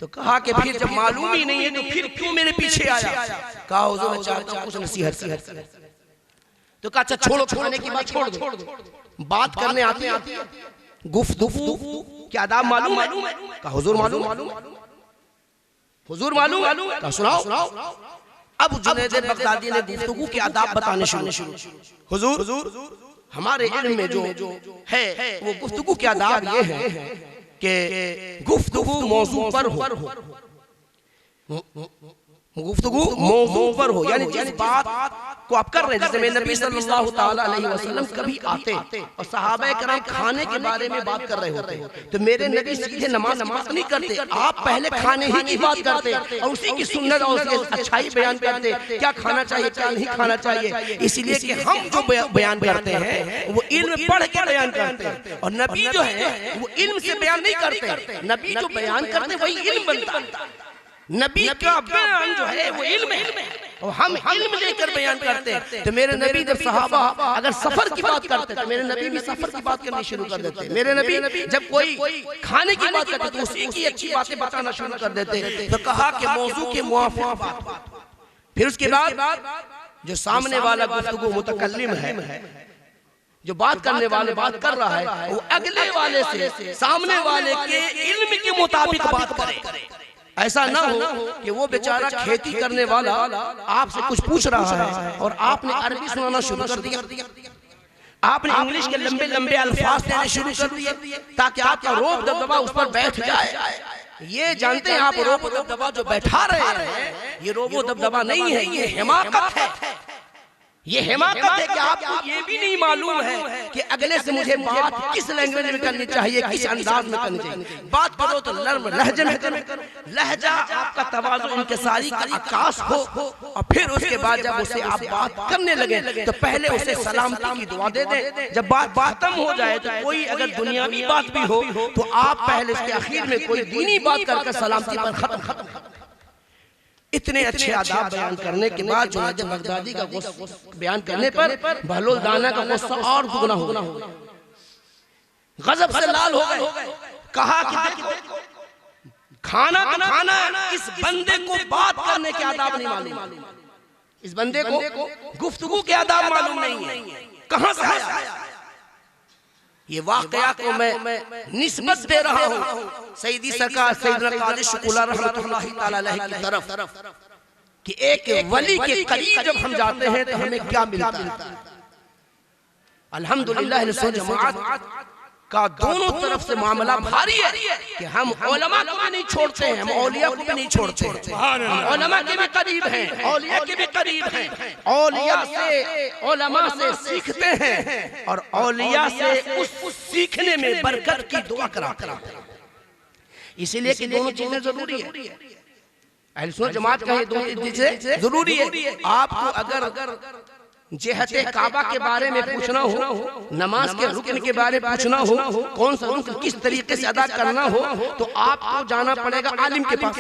तो कहा कि फिर जब मालूम ही नहीं है तो फिर क्यों मेरे पीछे आया? कहा हुजूर मैं चाहता हूं कुछ नसीहत। तो कहा अच्छा छोड़ो, खाने की बात छोड़ दो, बात करने आती है गुफ्तगू के आदाब मालूम है? कहा हुजूर मालूम। हुजूर मालूम? कहा सुनाओ। अब जुनैद बगदादी ने गुफ्तगू के आदाब बताने शुरू। हुजूर हमारे इल्म में जो है वो गुफ्तगू के आदाब ये है कि गुफ्तगू मौजू पर हो, गुफ्तगू मौजू पर हो, यानी जिस बात को आप कर रहे हैं। जैसे मेरे नबी सल्लल्लाहु ताला अलैहि वसल्लम कभी आते और सहाबा कराम खाने के बारे में बात कर रहे होते तो मेरे नबी सीधे नमाज नहीं करते, आप पहले खाने ही की बात करते और उसी की सुन्नत और उसकी अच्छाई बयान करते, क्या खाना चाहिए क्या नहीं खाना चाहिए। इसलिए कि हम जो बयान करते हैं वो इल्म पढ़ के बयान करते हैं और नबी जो है वो इल्म से बयान नहीं करते। नबी जो बयान करते वही इल्म बनता है। नबी का बयान जो है वो इल्म है और हम इल्म लेकर बयान करते हैं। तो मेरे नबी जब सहाबा अगर सफर की बात करते तो मेरे नबी भी सफर की बात करनी शुरू कर देते। मेरे नबी जब कोई खाने की बात करते तो उसी की अच्छी बातें बताना शुरू कर देते। तो कहा कि मौजू के मुआफिक बात। फिर उसके बाद जो सामने वाला गुफ्तगू मुतकल्लिम है, जो बात करने वाले बात कर रहा है, वो अगले वाले से सामने वाले के इल्म के मुताबिक बात करे। ऐसा ना हो कि वो बेचारा खेती करने वाला आपसे कुछ पूछ रहा है और आपने अरबी सुनाना शुरू कर दिया, आपने इंग्लिश के लंबे लंबे अल्फाज देने शुरू कर दिए ताकि आपका रोब दबदबा उस पर बैठ जाए। ये जानते हैं आप रोब दबदबा जो बैठा रहे हैं ये रोबो दबदबा नहीं है, ये हिमाकत है। ये हिमाकत है कि आपको ये भी नहीं मालूम है कि अगले से मुझे बात किस लैंग्वेज में करनी चाहिए, किस अंदाज में करनी चाहिए। बात करो तो नर्म लहजे में करो, लहजा आपका तवाज़ु इंकिसारी का आकाश हो और फिर उसके बाद जब उसे आप बात करने लगे तो पहले उसे सलामती की दुआ दे दें। जब बात खत्म हो जाए तो कोई अगर दुनियावी बात भी हो तो आप पहले उसके आखिर में कोई दीनी बात करके सलामती पर खत्म। इतने अच्छे आदाब बयान करने के बाद जुनैद बगदादी का बयान करने पर बहलोल दाना का गुस्सा और दुगना हो गया, गजब से लाल हो गए। कहा कि खाना तो खाना, इस बंदे को बात करने के आदाब नहीं मालूम, इस बंदे को गुफ्तगू के आदाब मालूम नहीं है, कहां से आया। ये वाकया को मैं निस्बत दे रहा हूं सईदी सरकार सैयदना कादिर शुकुला रहमतुल्लाहि तआला अलैहि की तरफ कि एक वली के करीब जब हम जाते हैं तो हमें क्या मिलता है। अल्हम्दुलिल्लाह अहले जमात का दोनों तरफ से मामला भारी है कि हम उलमा को भी नहीं छोड़ते हैं, हम औलिया को भी नहीं छोड़ते हैं, हम उलमा के भी करीब हैं, औलिया के भी करीब हैं, औलिया से उलमा से सीखते हैं और औलिया से उस सीखने में बरकत की दुआ कराते हैं। इसीलिए कि दोनों चीजें जरूरी है। अहले सुन्नत जमात का ये दो चीजें जरूरी है। आपको अगर जेहते काबा के बारे में पूछना हो, नमाज के रुकन के बारे में पूछना हो, कौन सा रुकन किस तरीके से अदा करना हो, तो आपको जाना पड़ेगा आलिम के पास।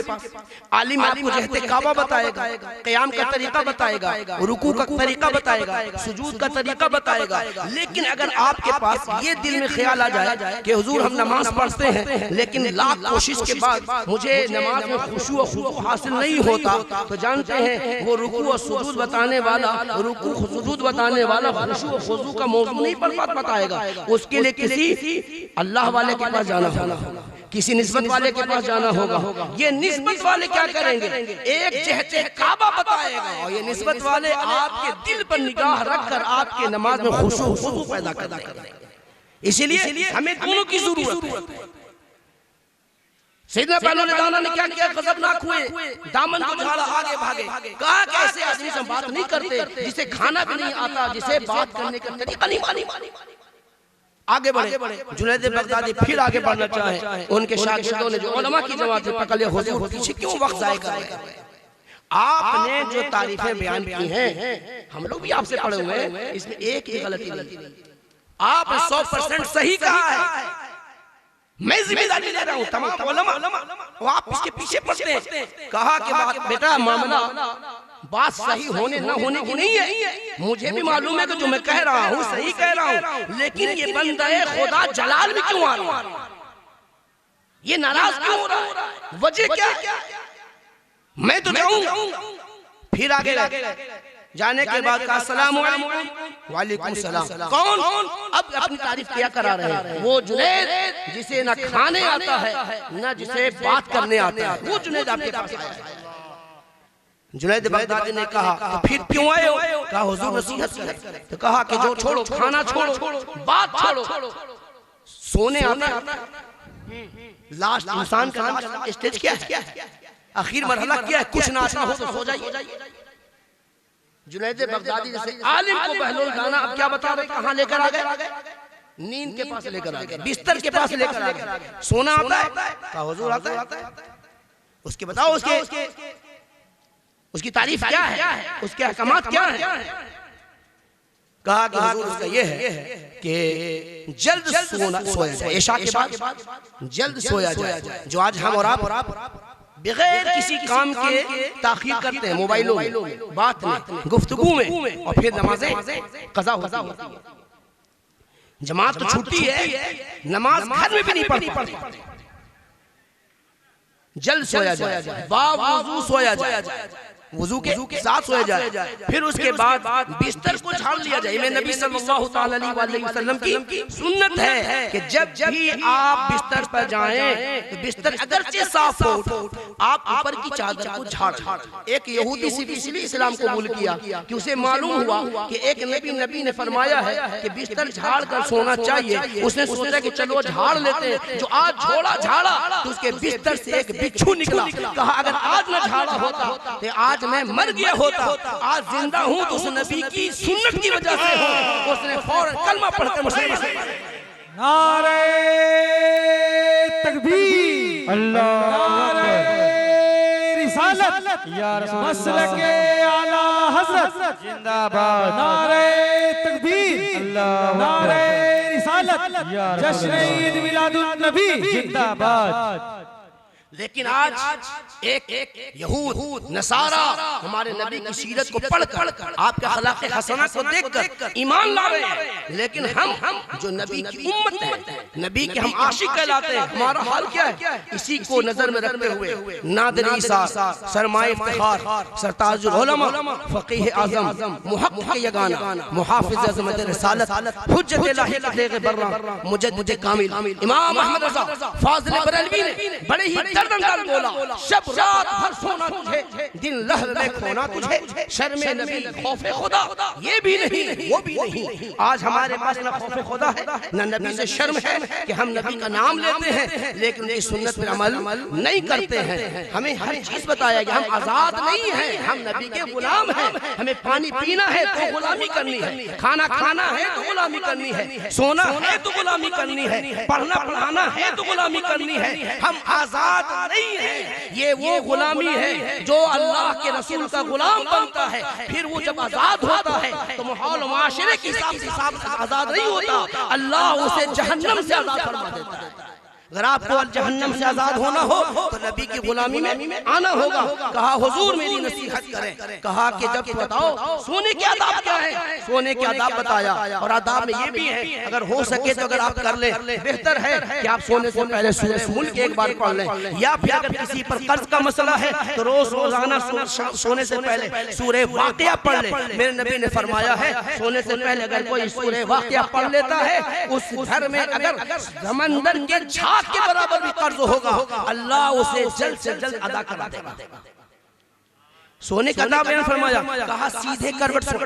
आलिम आपको जेहते काबा बताएगा, क़याम का तरीका बताएगा, रुकू का तरीका बताएगा, सुजूद का तरीका बताएगा। लेकिन अगर आपके पास ये दिल में ख्याल आ जाए कि हुजूर हम नमाज पढ़ते हैं लेकिन लाख कोशिश के बाद मुझे नमाज में खुशू और खुशू हासिल नहीं होता, तो जानते हैं वो रुकू और सुजूद बताने वाला, रुकू सुजूद बताने वाला खुशू और खुशू का मौजू नहीं बताएगा। उसके लिए किसी अल्लाह वाले के पास जाना होगा, किसी निस्बत वाले के पास जाना होगा। ये निस्बत वाले क्या करेंगे, एक जेहते काबा बताएगा और ये निस्बत वाले आपके दिल पर निगाह रखकर आपके नमाज में खुशू और खुशू पैदा कर देंगे। इसीलिए हमें दोनों की जरूरत है। सैयदना पहलवान ने क्या किया, गजबनाक हुए, दामन को झाड़ा, आगे भागे। कहा कि ऐसे आदमी से बात नहीं करते जिसे खाना भी नहीं आता, जिसे बात करने का तरीका नहीं मालूम। आगे बढ़े, जुनैद बगदादी फिर आगे बढ़ना चाहे, उनके शागिर्दों ने जो उलमा की जमात से पकड़ लिया, हुजूर पीछे क्यों वक्त जाया कर रहे हैं। आपने जो तारीफें बयान की हैं, हम लोग भी आपसे पढ़े हुए हैं, इसमें एक ही गलती नहीं। आपने 100% सही कहा है, मैं जिम्मेदारी ले रहा हूं तमाम उलमा, आप इसके पीछे पड़ते हैं। कहा कि बात बेटा मामला बात सही होने न होने की नहीं है, मुझे भी मालूम है कि जो मैं कह रहा हूं सही कह रहा हूं, लेकिन ये बंदा खुदा जलाल में क्यों आ रहा है, ये नाराज क्यों हो रहा है, वजह क्या है। मैं तो जाऊंगा। फिर आगे जाने के बाद कहा अस्सलाम वालेकुम सलाम। कौन अब अपनी तारीफ क्या करा रहे हैं, वो जुनैद जिसे न खाने आता है न जिसे बात करने आता है, वो जुनैद आपके पास आया। जुनैद बगदादी ने कहा तो फिर क्यों आए हो, कहा हुजूर नसीहत है। तो कहा कि जो छोड़ो, खाना छोड़ो, बात छोड़ो, सोने आता है। लास्ट इंसान का स्टेज क्या है, आखिर मरहला क्या है, कुछ ना आता हो तो सो जाइए। जुनैद बगदादी जैसे आलिम को बहलोल गाना अब क्या बता रहे, कहां लेकर आ गए, नींद के पास लेकर आ गए, बिस्तर के पास लेकर आ गए। सोना आता है, कहा हुजूर आता है। उसके बताओ उसकी तारीफ क्या है, उसके अहकामात क्या है। कहा कि हुजूर उसका ये है कि जल्द सोया जाए, इशा के बाद जल्द सोया जाए। जो आज हम और आप बगैर किसी काम के ताखीर करते हैं, मोबाइलों में, बात में, गुफ्तगू में, और फिर नमाजें कज़ा होती है। जमात तो छुट्टी है, नमाज घर में भी नहीं पढ़ती। जल्द सोया जाए, बावजू सोया जाए, वुजू के साथ सोया जाए। फिर उसके बाद बिस्तर को झाड़ लिया जाए। मैं नबी सल्लल्लाहु अलैहि वसल्लम की सुन्नत है कि जब भी आप बिस्तर पर जाएं तो बिस्तर अगरचे साफ हो, आप ऊपर की चादर को झाड़। एक यहूदी इसलिए इस्लाम कबूल किया कि उसे मालूम हुआ कि एक नबी ने फरमाया है कि बिस्तर झाड़ कर सोना चाहिए। उसने सोचा कि चलो झाड़ लेते हैं। जो आज झाड़ा तो उसके बिस्तर से एक बिच्छू निकला। कहा अगर आज न झाड़ा होता तो आज मैं मर गया होता, आज जिंदा हूं तो उस नबी की सुन्नत की वजह से हूं। उसने फौरन कलमा पढ़कर मुसलमान। नारे तकबीर, अल्लाह, नारे रिसालत, या रसूल मसलके आला हज़रत जिंदाबाद, नारे तकबीर, अल्लाह, नारे रिसालत, जश्न ईद मिलादुन नबी जिंदाबाद। लेकिन आज एक यहूद नसारा हमारे नबी की सीरत को पढ़कर आपके अखलाक हसना को देखकर ईमान ला रहे हैं, लेकिन हम जो नबी की उम्मत है, नबी के हम आशिक कहलाते हैं, हमारा हाल क्या है? इसी को नजर में रखते हुए नादरी साहब, सरमाए इफ्तिखार, सरताजुल उलमा, फकीह आजम, मुहक्किक यगाना, मुहाफिज अज़मत रिसालत, हुज्जत लाहिक़ बर्रा, मुजद्दिद कामिल इमाम अहमद रज़ा फाज़िल बरेलवी ने बड़े ही दर्दनाक बोला, शब रात भर सोना तुझे, दिन लहर में खोना तुझे, शर्मे नबी खौफे खुदा ये भी नहीं वो भी नहीं। आज हमारे पास न खौफे खुदा है न नबी से शर्म है कि हम नबी का नाम लेते हैं लेकिन उनकी सुन्नत पर अमल नहीं करते हैं। हमें हर चीज बताया गया, हम आजाद नहीं हैं, हम नबी के गुलाम हैं। हमें पानी पीना है तो गुलामी करनी है, खाना खाना है तो गुलामी करनी है, सोना है तो गुलामी करनी है, पढ़ना पढ़ाना है तो गुलामी करनी है। हम आजाद नहीं है। ये वो गुलामी है जो अल्लाह के रसूल का गुलाम बनता है, फिर वो जब आजाद होता है तो माहौल माशरे के हिसाब से आजाद नहीं होता, अल्लाह उसे जहन्नम से आजाद फरमा देता है। अगर आपको जहन्नम से आजाद होना हो तो नबी की गुलामी में आना होगा। कहा हुजूर मेरी नसीहत करें, कहा कि जब बताओ सोने के आदाब क्या है, सोने के आदाब बताया, और आदाब में ये भी है अगर हो सके तो अगर आप कर ले बेहतर है कि आप सोने से पहले सूरह मुल्क एक बार पढ़ लें, या फिर अगर किसी पर कर्ज का मसला है तो रोज रोजाना सोने से पहले सूरह वाक़िया पढ़ ले। मेरे नबी ने फरमाया है सोने से पहले अगर कोई सूरह वाक़िया पढ़ लेता है उस घर में अगर समंदर के छाप के बराबर भी कर्ज होगा, अल्लाह उसे जल्द से जल्द अदा करा देगा। सोने का दाम बयान फरमाया, कहा सीधे करवट सोए,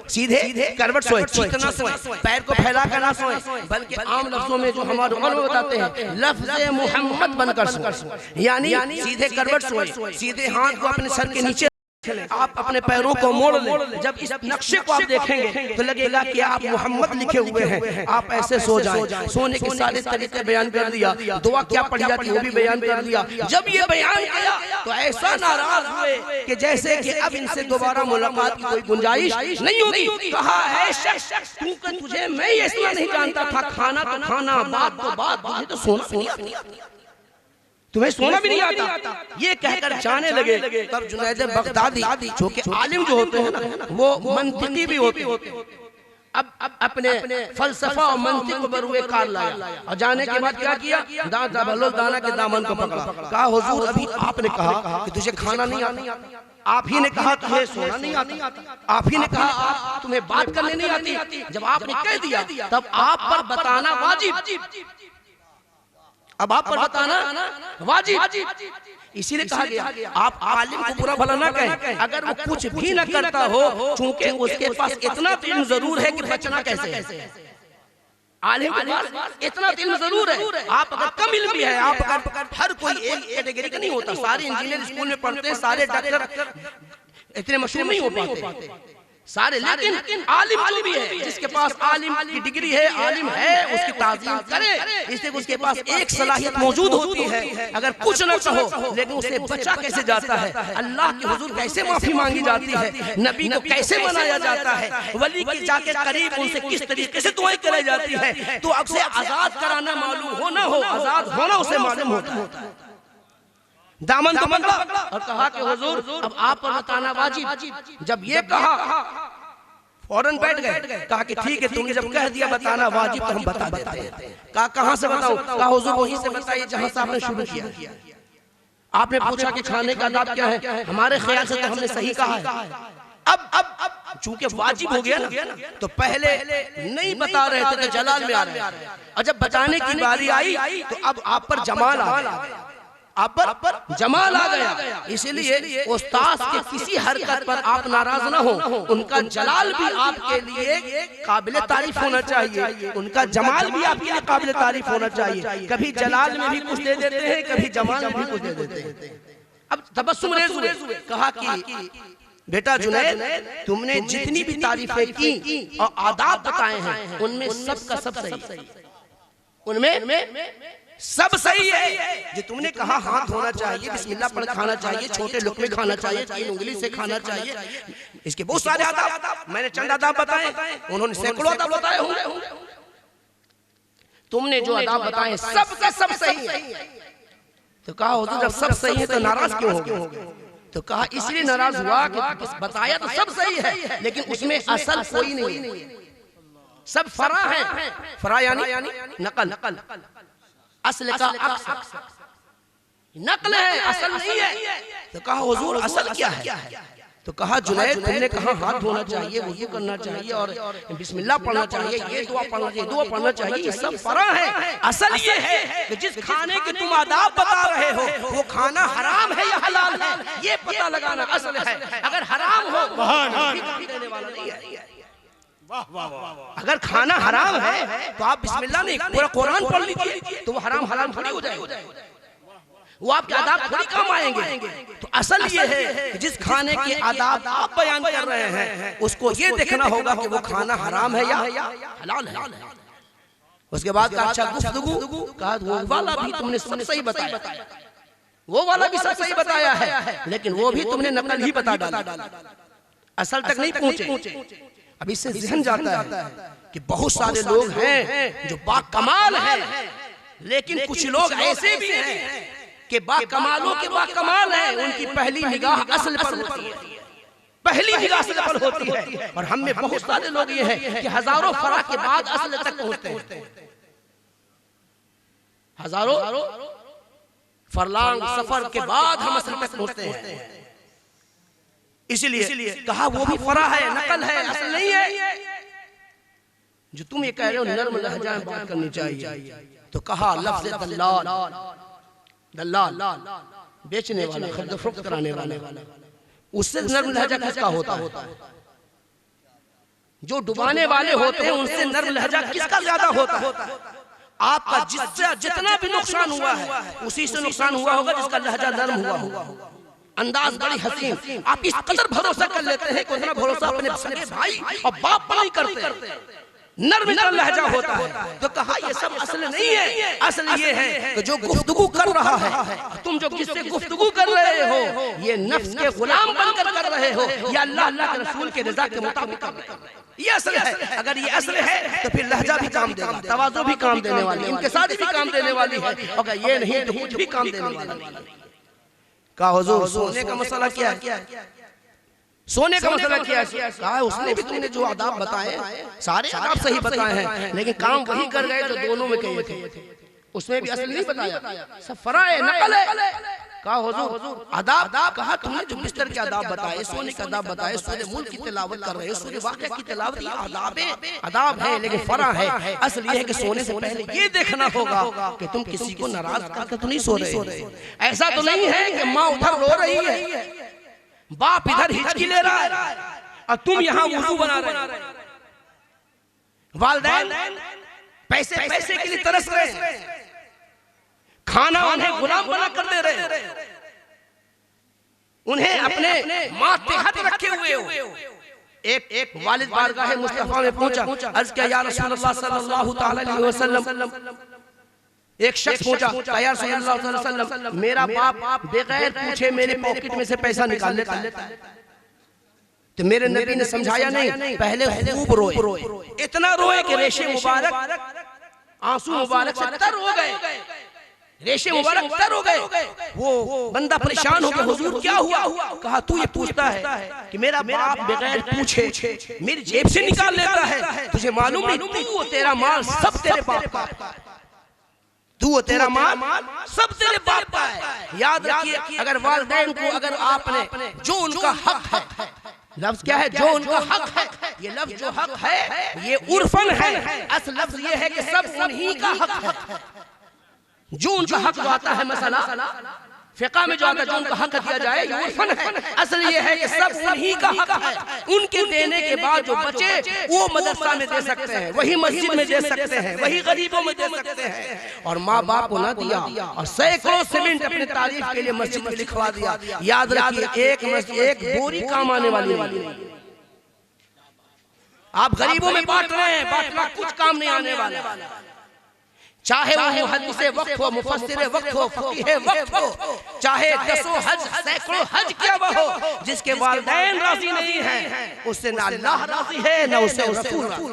सीधे करवट सोए, चिकना सोए, पैर को फैला कर ना सोए, बल्कि आम लफ्जों में जो हमारे उलमा बताते हैं लफ्ज़े मोहम्मद बनकर सोए, यानी सीधे करवट सोए, सीधे हाथ को अपने सर के नीचे आप अपने पैरों को मोड़ लें। जब इस नक्शे को आप देखेंगे तो लगेगा कि आप मोहम्मद लिखे हुए हैं, आप ऐसे सो जाएं। सोने के सारे तरीके बयान कर दिया, दुआ क्या पढ़ी जाती है वो भी बयान कर दिया। जब ये बयान किया तो ऐसा नाराज हुए कि जैसे कि अब इनसे दोबारा मुलाकात की कोई गुंजाइश नहीं होगी। कहा है शख्स तुझे मैं ये इतना नहीं जानता था, खाना तो खाना, बात तो बात, मुझे तो सोना नहीं आता, तुम्हें सोना भी नहीं आता, ये कहकर जाने लगे। तब जुनैद बगदादी जो कि आलिम जो होते हैं ना वो मंतिकी भी होते हैं, अब अपने फलसफा और मंतिक को बरुए कार लाया और जाने के बाद क्या किया, दाना के दामन को पकड़ा। कहा हुजूर अभी आपने कहा कि तुझे खाना नहीं आता, आप ही ने कहा तुझे सोना नहीं आता, आप ही ने कहा तुम्हें बात करने नहीं आती। जब आपने कह दिया तब आप पर बताना वाजिब, अब आप पर बताना वाजिब। इसीलिए कहा गया आप आलिम को बुरा भला ना कहें अगर वो कुछ भी न करता हो, चूंकि उसके पास इतना इल्म जरूर है कि बचना कैसे। आलिम के पास इतना इल्म जरूर है, आप अगर कम इल्म भी है, आप अगर हर कोई एक कैटेगरी का नहीं होता, सारे इंजीनियर स्कूल में पढ़ते हैं, सारे डॉक्टर इतने मशहूर नहीं हो पाते सारे, लेकिन आलिम जो भी है जिसके पास आलिम की डिग्री है, आलिम है, उसकी ताज़ीम करे, इसलिए उसके पास एक सलाहियत मौजूद होती है। अगर कुछ न कहो लेकिन उसे बचा कैसे जाता है, अल्लाह के हुजूर कैसे माफी मांगी जाती है, नबी को कैसे मनाया जाता है, वली के जाके करीब उनसे किस तरीके से दुआएं कराई जाती है, तो अब से आजाद कराना मालूम हो ना हो, आजाद होना उसे मालूम होता है। दामन को पकड़ा और कहा कि हुजूर अब आप पर बताना वाजिब। जब ये कहा फौरन बैठ गए, कहा कि ठीक है तुमने जब कह दिया बताना वाजिब तो हम बता देते हैं। कहा कहां से बताऊं, कहा हुजूर वहीं से बताइए जहां से आपने शुरू किया। आपने पूछा कि खाने का आदाब क्या है, हमारे ख्याल से तो हमने सही कहा है। अब चूंकि वाजिब हो गया ना तो पहले नहीं बता रहे थे तो जलाल में आ रहे हैं, और जब बताने की बारी आई तो अब आप पर जमाल आ गया, आप पर जमाल आ गया। इसीलिए उस्ताद के किसी हरकत पर आप नाराज ना हो, उनका जलाल भी आपके लिए काबिल तारीफ होना चाहिए, उनका जमाल भी आपके लिए काबिल तारीफ होना चाहिए। कभी जलाल में भी कुछ दे देते हैं, कभी जमाल में भी कुछ दे देते हैं। अब तबस्सुम रेज़ हुए, कहा कि बेटा जुनैद तुमने जितनी भी तारीफें की और आदाब बताए हैं उनमें सबका सब सही, उनमें सब सही है। जो तुमने कहा हाथ धोना चाहिए, बिस्मिल्लाह पढ़ खाना चाहिए, छोटे लुकमे खाना चाहिए, 3 उंगली से खाना चाहिए, इसके बहुत सारे आदाब मैंने चंद आदाब बताए, उन्होंने सैकड़ों आदाब बताए होंगे। तुमने जो आदाब बताए सबका सब सही है, तो कहा हुजूर जब सब सही है तो नाराज क्यों हो गए? तो कहा इसलिए नाराज हुआ कि बताया तो सब सही है लेकिन उसमें असल कोई नहीं है, सब फरा है। फरा यानी नकल, असल का अक्स, नकल है, असल नहीं है। तो कहा हुजूर असल क्या है? तो कहा जुनैद तुमने कहा हाथ धोना चाहिए, वुज़ू करना चाहिए और बिस्मिल्लाह पढ़ना चाहिए, ये दुआ पढ़ना चाहिए, दुआ पढ़ना चाहिए, ये सब फरा है। असल ये है कि जिस खाने के तुम आदाब बता रहे हो वो खाना हराम है या हलाल है, ये पता लगाना असल है। अगर हराम हो देने वाला नहीं है। अगर खाना हराम है तो आप बिस्मिल्लाह नहीं पूरा कुरान पढ़ लीजिए तो वो हराम हलाल थोड़ी हो जाएगा, वो आपके आदाब थोड़ी काम आएंगे। तो असल ये है कि जिस खाने के आदाब आप बयान कर रहे हैं उसको ये देखना होगा कि वो खाना हराम है या हलाल है। उसके बाद कहा अच्छा गुफ्तगू, कहा वो वाला भी तुमने सब सही बताया, वो वाला भी सब सही बताया है लेकिन वो भी तुमने नकल ही बता डाला, असल तक नहीं पहुंचे। अब इससे ज़हन जाता है कि बहुत सारे लोग हैं जो बाकमाल हैं लेकिन कुछ लोग ऐसे भी हैं कि बाकमालों के बाकमाल हैं, उनकी पहली निगाह असल पर होती है, पहली निगाह असल पर होती है। और हम में बहुत सारे लोग ये हैं कि हजारों फरा के बाद असल तक पहुंचते हैं, हजारों फरलांग सफर के बाद हम असल तक पहुंचते हैं। इसलिए कहा वो भी फरा है, नकल है, असल नहीं है। जो तुम ये कह रहे हो नर्म लहजा में बात करनी चाहिए, तो कहा लफ्ज़ दल्लाल बेचने वाला, खरीद फरोख्त कराने वाला, उससे नर्म लहजा किसका होता है? जो डुबाने वाले होते हैं उनसे नर्म लहजा किसका ज्यादा होता है? आपका जिससे जितना भी नुकसान हुआ है उसी से नुकसान हुआ होगा जिसका लहजा नर्म हुआ होगा, अंदाज बड़ी हसीन। आप इस कदर भरोसा कर लेते हैं कि उतना भरोसा अपने भाई और बाप पर नहीं करते, नर्म लहजा होता है। तो कहा ये सब असल नहीं है, असल ये है कि जो गुफ्तगू कर रहा है, तुम जो जिससे गुफ्तगू कर रहे हो ये नफ्स के गुलाम बनकर कर रहे हो या अल्लाह के रसूल के रजा के मुताबिक कर रहे हो, ये असल है। अगर ये असल है तो फिर लहजा भी काम देगा, तवाज़ु भी काम देने वाली, इनकिसारी भी काम देने वाली है। अगर ये नहीं तो कुछ भी काम देने वाला नहीं। कहा हुजूर सोने का मसला क्या है? सोने का मसला क्या है? कहा उसने भी तुमने जो आदाब बताए सारे आदाब सही बताए हैं लेकिन काम वही कर गए जो दोनों में कहे थे, उसमें भी असल नहीं बताया, सब फरा है, नकल है। कहा हुजूर आदाब, कहा तुमने जो बिस्तर के आदाब बताए, सोने के आदाब बताए, सूरह मुल्क की तिलावत कर रहे हो, सूरह वाक़िया की तिलावत, ये आदाब है लेकिन फरा है। असल ये है कि सोने से पहले ये देखना होगा कि तुम किसी को नाराज करके तो नहीं सो रहे। ऐसा तो नहीं है कि माँ उधर रो रही है, बाप इधर हिचकी ले रहा है और तुम यहाँ वुज़ू बना रहे हो, वालिदैन पैसे के लिए तरस रहे हैं, खाना उन्हें गुलाम बना कर दे रहे, उन्हें अपने माथे हाथ रखे हुए हो। एक वालिद बारगाह मुस्तफा में पहुंचा, अर्ज किया या रसूलल्लाह सल्लल्लाहु तआला अलैहि वसल्लम, एक शख्स पहुंचा, या रसूलल्लाह सल्लल्लाहु अलैहि वसल्लम मेरा बाप बगैर पूछे मेरे पॉकेट में से पैसा निकाल लेता है। तो मेरे नबी ने समझाया नहीं, पहले खूब रोए, इतना रोए कि रेशे मुबारक आंसू मुबारक से तर हो गए, रेशे मुबारक तर हो गए। वो बंदा परेशान हो गया, हुजूर क्या हुआ? कहा तू ये पूछता है कि मेरा बाप बगैर पूछे मेरी जेब से निकाल लेता है, तुझे मालूम नहीं तू तेरा माल सब तेरे बाप का, तू तेरा माल सब तेरे बाप का है। याद रखिए अगर वालिदैन को अगर आपने जो उनका हक है, लफ्ज क्या है? जो उनका हक है, ये लफ्ज जो हक है ये उर्फन है, असल लफ्ज ये है कि सब उन्हीं का हक है। जो उनका हक जो आता है मसला फिक़ा में जो आता है, जो उनका हक दिया जाए ये उर्फन है। असल ये है कि सब उन्हीं का हक है, उनके देने के बाद जो बचे वो मदरसा में दे सकते हैं, वही मस्जिद में दे सकते हैं, वही गरीबों में दे सकते हैं। और माँ बाप को ना दिया और सैकड़ों सीमेंट अपने तारीफ के लिए मस्जिद में लिखवा दिया। याद रखिए एक बोरी काम आने वाली नहीं। आप गरीबों में बांट रहे हैं, बांटना कुछ काम नहीं आने वाला, चाहे वो मुहद्दिसे वक्त हो, मुफस्सिरे वक्त हो, फकीहे वक्त हो, चाहे दसों हज सैकड़ों हज किया हुआ हो, जिसके वालिदैन राजी नहीं हैं उससे ना अल्लाह राजी है ना उससे रसूल राजी।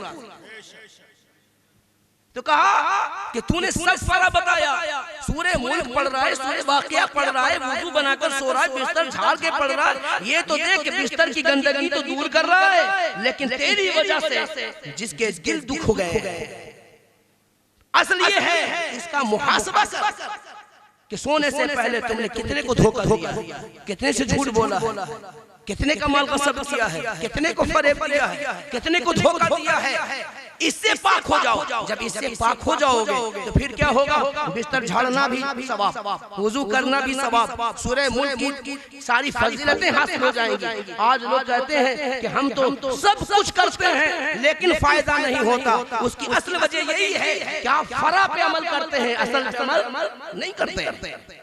तो कहा कि तूने सब सारा बताया, सूरह मुल्क पढ़ रहा है, सूरह वाक़िया पढ़ रहा है, वुज़ू बनाकर सो रहा है, बिस्तर झाड़ के पढ़ रहा है, ये तो देख कि बिस्तर की गंदगी तो दूर कर रहा है, लेकिन तेरी वजह से जिसके दिल दुख हो गए, असल ये है इसका मुहासबा कर कि सोने से पहले तुमने कितने को धोखा दिया, कितने से झूठ बोला, कितने का माल कसब किया है, कितने को फरेब किया है, कितने को धोखा दिया है। इससे पाक हो जाओ। जब इससे पाक हो जाओगे तो फिर क्या होगा? बिस्तर झाड़ना भी सवाब, वुजू करना भी सवाब, सूरह मुल्क की सारी फजीलतें हासिल हो जाएंगी। आज लोग कहते हैं कि हम तो सब कुछ करते हैं लेकिन फायदा नहीं होता। उसकी असल वजह यही है कि आप फरा पे अमल करते हैं, असल अमल नहीं करते।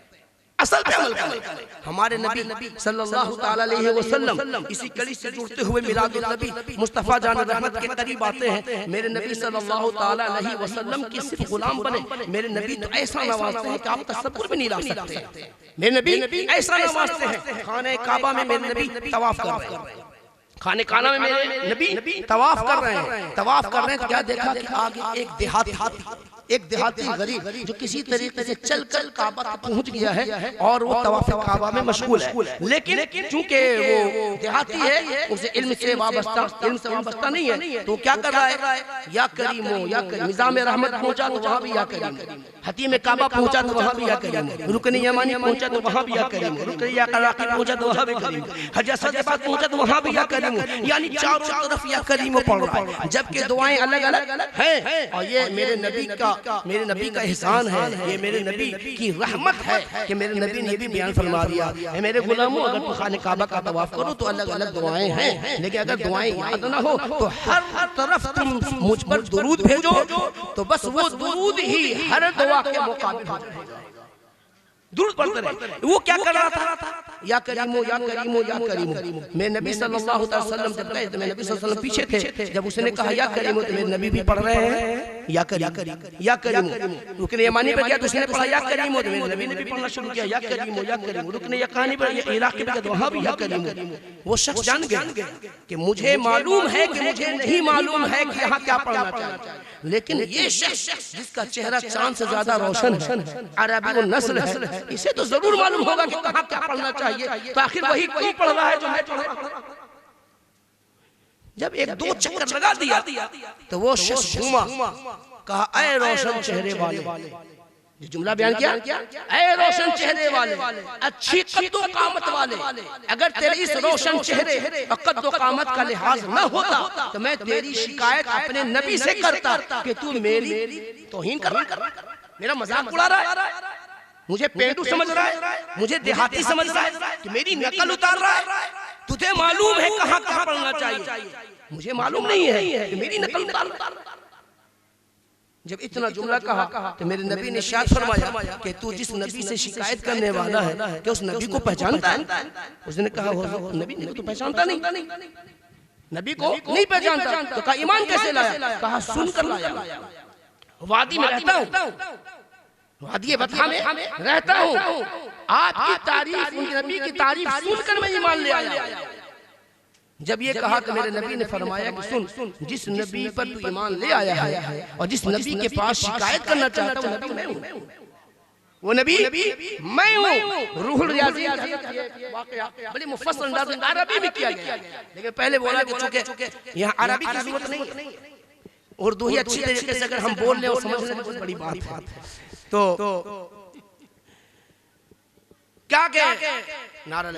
असल पे अमल करें। हमारे नबी सल्लल्लाहु ताला अलैहि वसल्लम इसी कड़ी से जुड़ते हुए मिलादुन नबी मुस्तफा जान रहमत के करीब आते हैं। मेरे नबी सल्लल्लाहु ताला अलैहि वसल्लम के सिर्फ गुलाम बने। मेरे नबी तो ऐसा नवाजते हैं कि आप तसव्वुर भी नहीं ला सकते। मेरे नबी ऐसा नवाजते हैं, खाने काबा में मेरे नबी तवाफ कर रहे हैं, खाने काना में मेरे नबी तवाफ कर रहे हैं। तवाफ कर रहे हैं तो क्या देखा कि आगे एक देहाती गरीब जो किसी तरीके से चल काबा तक पहुंच गया है और वो तवाफ काबा में मशगूल है, लेकिन चूंकि वो देहाती है, उसे इल्म से वाबस्ता नहीं है, तो क्या कर रहा है? या करीमो या करीम। निज़ाम रहमत पहुंचा तो वहां भी या करीम, हतीम काबा पहुंचा तो वहां भी या करीम, रुकन यमानी पहुंचा तो वहां भी या करीम, रुकन या कराकी पहुंचा तो वहां भी करीम, हज सजबात पहुंचा तो वहां भी या करीम। यानी चारों तरफ या करीम पढ़ रहा है, जबकि दुआएं अलग अलग हैं। और ये मेरे नबी का एहसान है, ये मेरे नबी की रहमत है कि मेरे नबी ने भी बयान फरमा दिया, मेरे गुलामों अगर तो खाने काबा का तवाफ करो तो अलग अलग दुआएं हैं, लेकिन अगर दुआएं याद ना हो तो हर तरफ तुम मुझ पर दुरूद भेजो तो बस वो दुरूद ही हर दुआ के मुकाबिल हो जाएगा। दुरूद पढ़ते रहे। वो क्या कर रहा था? या करीमो या करीमो या करीमो। मेरे नबी सल्लल्लाहु अलैहि वसल्लम जब गए तो मेरे नबी सल्लल्लाहु अलैहि वसल्लम पीछे थे। जब उसने कहा या करीमो तो मेरे नबी भी पढ़ रहे हैं या करीमो। रुकने यमानी पे गया तो उसने पढ़ा या करीमो, तो मेरे नबी ने भी पढ़ना शुरू किया या करीमो। रुकने यकानी पे इराक के गया तो वहां भी या करीमो। वो शख्स जान गया कि मुझे मालूम है कि मुझे नहीं मालूम है कि यहाँ क्या पढ़ना चाहिए, लेकिन ये शख्स जिसका चेहरा चांद से ज्यादा रोशन है, अरबी वो नस्ल है, इसे तो जरूर मालूम होगा कि कहाँ क्या पढ़ना चाहिए, तो आखिर वही क्यों पढ़ रहा है जो मैं पढ़ रहा हूं। जब एक दो चक्कर लगा दिया तो वो शख्स घूमा, कहा ऐ रोशन चेहरे वाले, जो जुमला बयान किया, ऐ रोशन चेहरे वाले, अच्छी कद्दो कामत वाले, अगर तेरे इस रोशन चेहरे और कद्दो कामत का लिहाज न होता तो मैं तेरी शिकायत अपने नबी से करता कि तू मेरी तौहीन कर रहा है, मेरा मजाक उड़ा रहा है, मुझे पेंडू समझ रहा है, मुझे देहाती समझ रहा है, कि मेरी नकल उतार रहा है। तुझे मालूम है कहाँ कहाँ पढ़ना चाहिए, मुझे मालूम नहीं है कि मेरी नकल उतार रहा है। जब इतना जुमला कहा तो मेरे नबी ने इरशाद फरमाया कि तू जिस नबी से शिकायत करने वाला है कि उस नबी को पहचानता है? उसने कहा नबी ने तो पहचानता नहीं, नबी को नहीं पहचानता। तो कहा ईमान कैसे लाया? कहा सुनकर लाया, वादी में रहता हूँ, वादी बता में रहता हूँ, आपकी तारीफ, उन नबी की तारीफ सुनकर मैं ईमान ले आया। जब ये कहा तो मेरे नबी ने फरमाया कि सुन, जिस नबी पर तू ईमान ले आया है और जिस नबी के पास शिकायत करना चाहता हूँ, नबी मैं हूँ, वो नबी मैं हूँ। रूहुल रियाज़ी बड़ी मुफस्सल अंदाज़ में अरबी में किया गया, लेकिन पहले बोला कि चूंकि यहाँ अरबी की जरूरत नहीं है, उर्दू ही अच्छी तरीके से अगर हम बोल लें और समझ लें बहुत बड़ी बात है। तो क्या कहे? नारे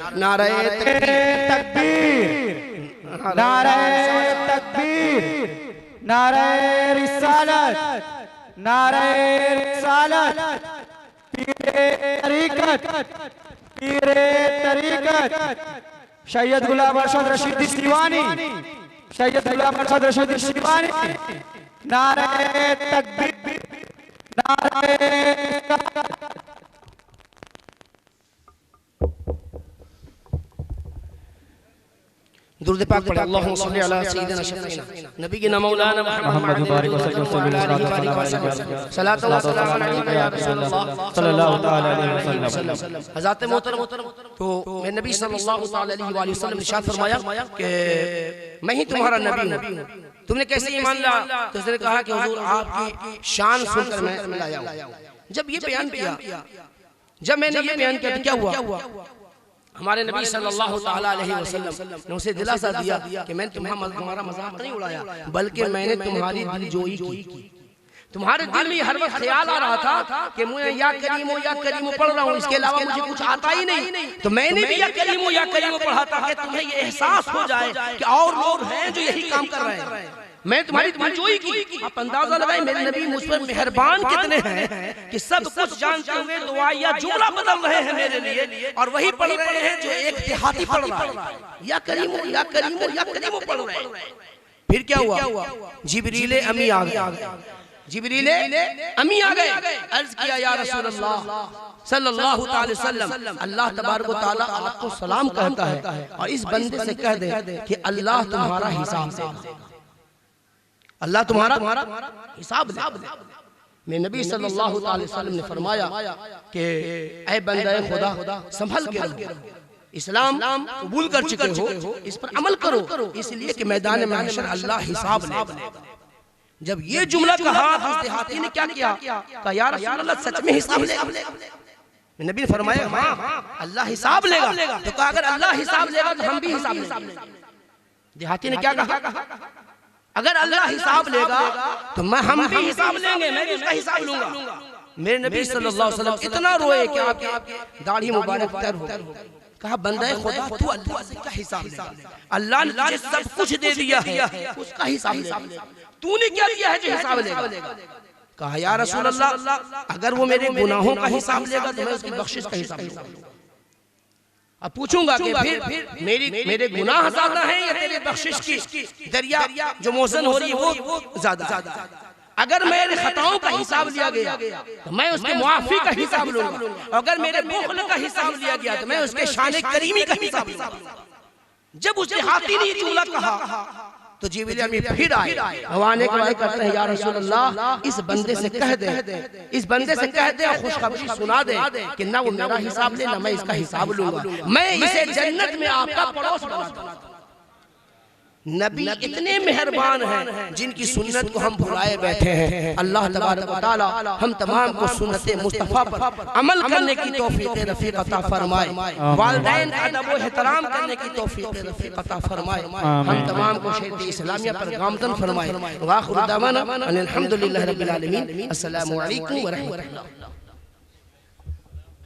तकबीर, नारे तकबीर, नारे रिसालत, नारे रिसालत, पीरे तरीकत, सैयद गुलाम अरशद रशीद सिवानी, सैयद गुलाम अरशद रशीद सिवानी, नारे तकबीर, नारे दुरूद पाक पढ़े, अल्लाहुम्मा सल्ली अला सय्यिदिना शफीना नबीना मौलाना मुहम्मद बारिक वसल्लम सलातो व सलाम अलैका या रसूलल्लाह सल्लल्लाहु तआला अलैहि वसल्लम। हज़रत मोहतरम, तो मैं नबी सल्लल्लाहु तआला अलैहि वसल्लम ने इरशाद फरमाया कि मैं ही तुम्हारा नबी हूं, तुमने कैसे ईमान लाया? तो उसने कहा कि हुजूर आपकी शान सुनकर मैं लाया हूं। जब ये बयान किया, जब मैंने ये बयान किया तो क्या हुआ? हमारे नबी सल्लल्लाहु ताला अलैहि वसल्लम ने उसे दिलासा दिया कि मैंने तुम्हारा मजाक नहीं उड़ाया, बल्कि मैंने तुम्हारी दिलजोई की। तुम्हारे दिल में हर वक्त ख्याल आ रहा था कि मैं या करीमो पढ़ रहा हूँ, इसके अलावा मुझे कुछ आता ही नहीं। तो मैंने भी या करीमो पढ़ा था कि तुम्हें ये एहसास हो जाए कि और लोग हैं जो यही काम कर रहे हैं। मैं तुम्हारी दिलजोई की। आप अंदाजा लगाए मेरे नबी मुझ पर मेहरबान कितने हैं कि सब कुछ जानते हुए दुआ या जुमला बदल रहे हैं मेरे लिए, और वही पढ़ रहे हैं जो एक देहाती पढ़ रहा है, या करीमो पढ़ रहे हैं। फिर क्या हुआ? जिब्रील अमी आ गए। जिब्रील अमी आ गए। अर्ज किया या रसूल अल्लाह सल्लल्लाहु अलैहि वसल्लम, अल्लाह तबारक व तआला आपको सलाम कहता है और इस बंदे से कह दे कि अल्लाह तुम्हारा हिसाब लेगा, अल्लाह तुम्हारा हिसाब लेगा। मेरे नबी सल्लल्लाहु अलैहि वसल्लम ने फरमाया कि ऐ बंदे खुदा, संभल के रहो, इस्लाम कबूल कर चुके हो, इस पर अमल करो, इसलिए कि मैदान महशर अल्लाह हिसाब लेगा। जब ये जुमला कहा तो उस देहाती ने क्या किया? कहा या रसूल अल्लाह सच में हिसाब लेगा? नबी ने फरमाया हाँ अल्लाह हिसाब लेगा। तो कहा अगर अल्लाह हिसाब लेगा तो हम भी हिसाब लेंगे। देहाती ने क्या कहा? अगर अल्लाह हिसाब लेगा तो हम भी हिसाब लेंगे, मैं भी उसका हिसाब लूंगा। मेरे नबी सल्लल्लाहु अलैहि वसल्लम इतना रोए कि आपकी दाढ़ी मुबारक तर हो। कहा बंदे खुदा तू अल्लाह से क्या हिसाब लेगा? अल्लाह ने तुझे सब कुछ दे दिया है, उसका हिसाब लेगा। तूने क्या किया है जो हिसाब लेगा? कहा या रसूल अल्लाह अगर वो मेरे गुनाहों का हिसाब लेगा तो मैं उसकी बख्शिश का हिसाब लूंगा। अब पूछूंगा कि फिर मेरे गुनाह ज्यादा हैं या तेरे बख्शिश की दरिया जो मौजन हो रही है वो ज्यादा? अगर मेरे खताओं का हिसाब लिया गया तो मैं उसके मुआफी का हिसाब लूंगा, अगर मेरे बुख्ल का हिसाब लिया गया तो मैं उसके शान करीमी का हिसाब लूंगा। जब उस देहाती ने ये जुमला कहा तो जिब्रील अमीन फिर आए, आने के बाद कहते हैं या रसूल अल्लाह इस बंदे से कह दे और खुशखबरी सुना दे कि ना वो मेरा हिसाब ले ना मैं इसका हिसाब लूंगा, मैं इसे जन्नत में आपका पड़ोस बना दूंगा। नबी इतने मेहरबान हैं जिनकी सुन्नत को हम भुलाए बैठे हैं। अल्लाह तबारक व तआला हम तमाम को सुन्नत मुस्तफा पर अमल करने की तौफीक रफीक अता फरमाए, वालिदैन का अदब व एहतराम करने की तौफीक रफीक अता फरमाए, हम तमाम को शरीयत इस्लामिया पर गामजन फरमाए। व आखिर दावाना अनिल हम्दुलिल्लाहि रब्बिल आलमीन। अस्सलामु अलैकुम व रहमतुल्लाह।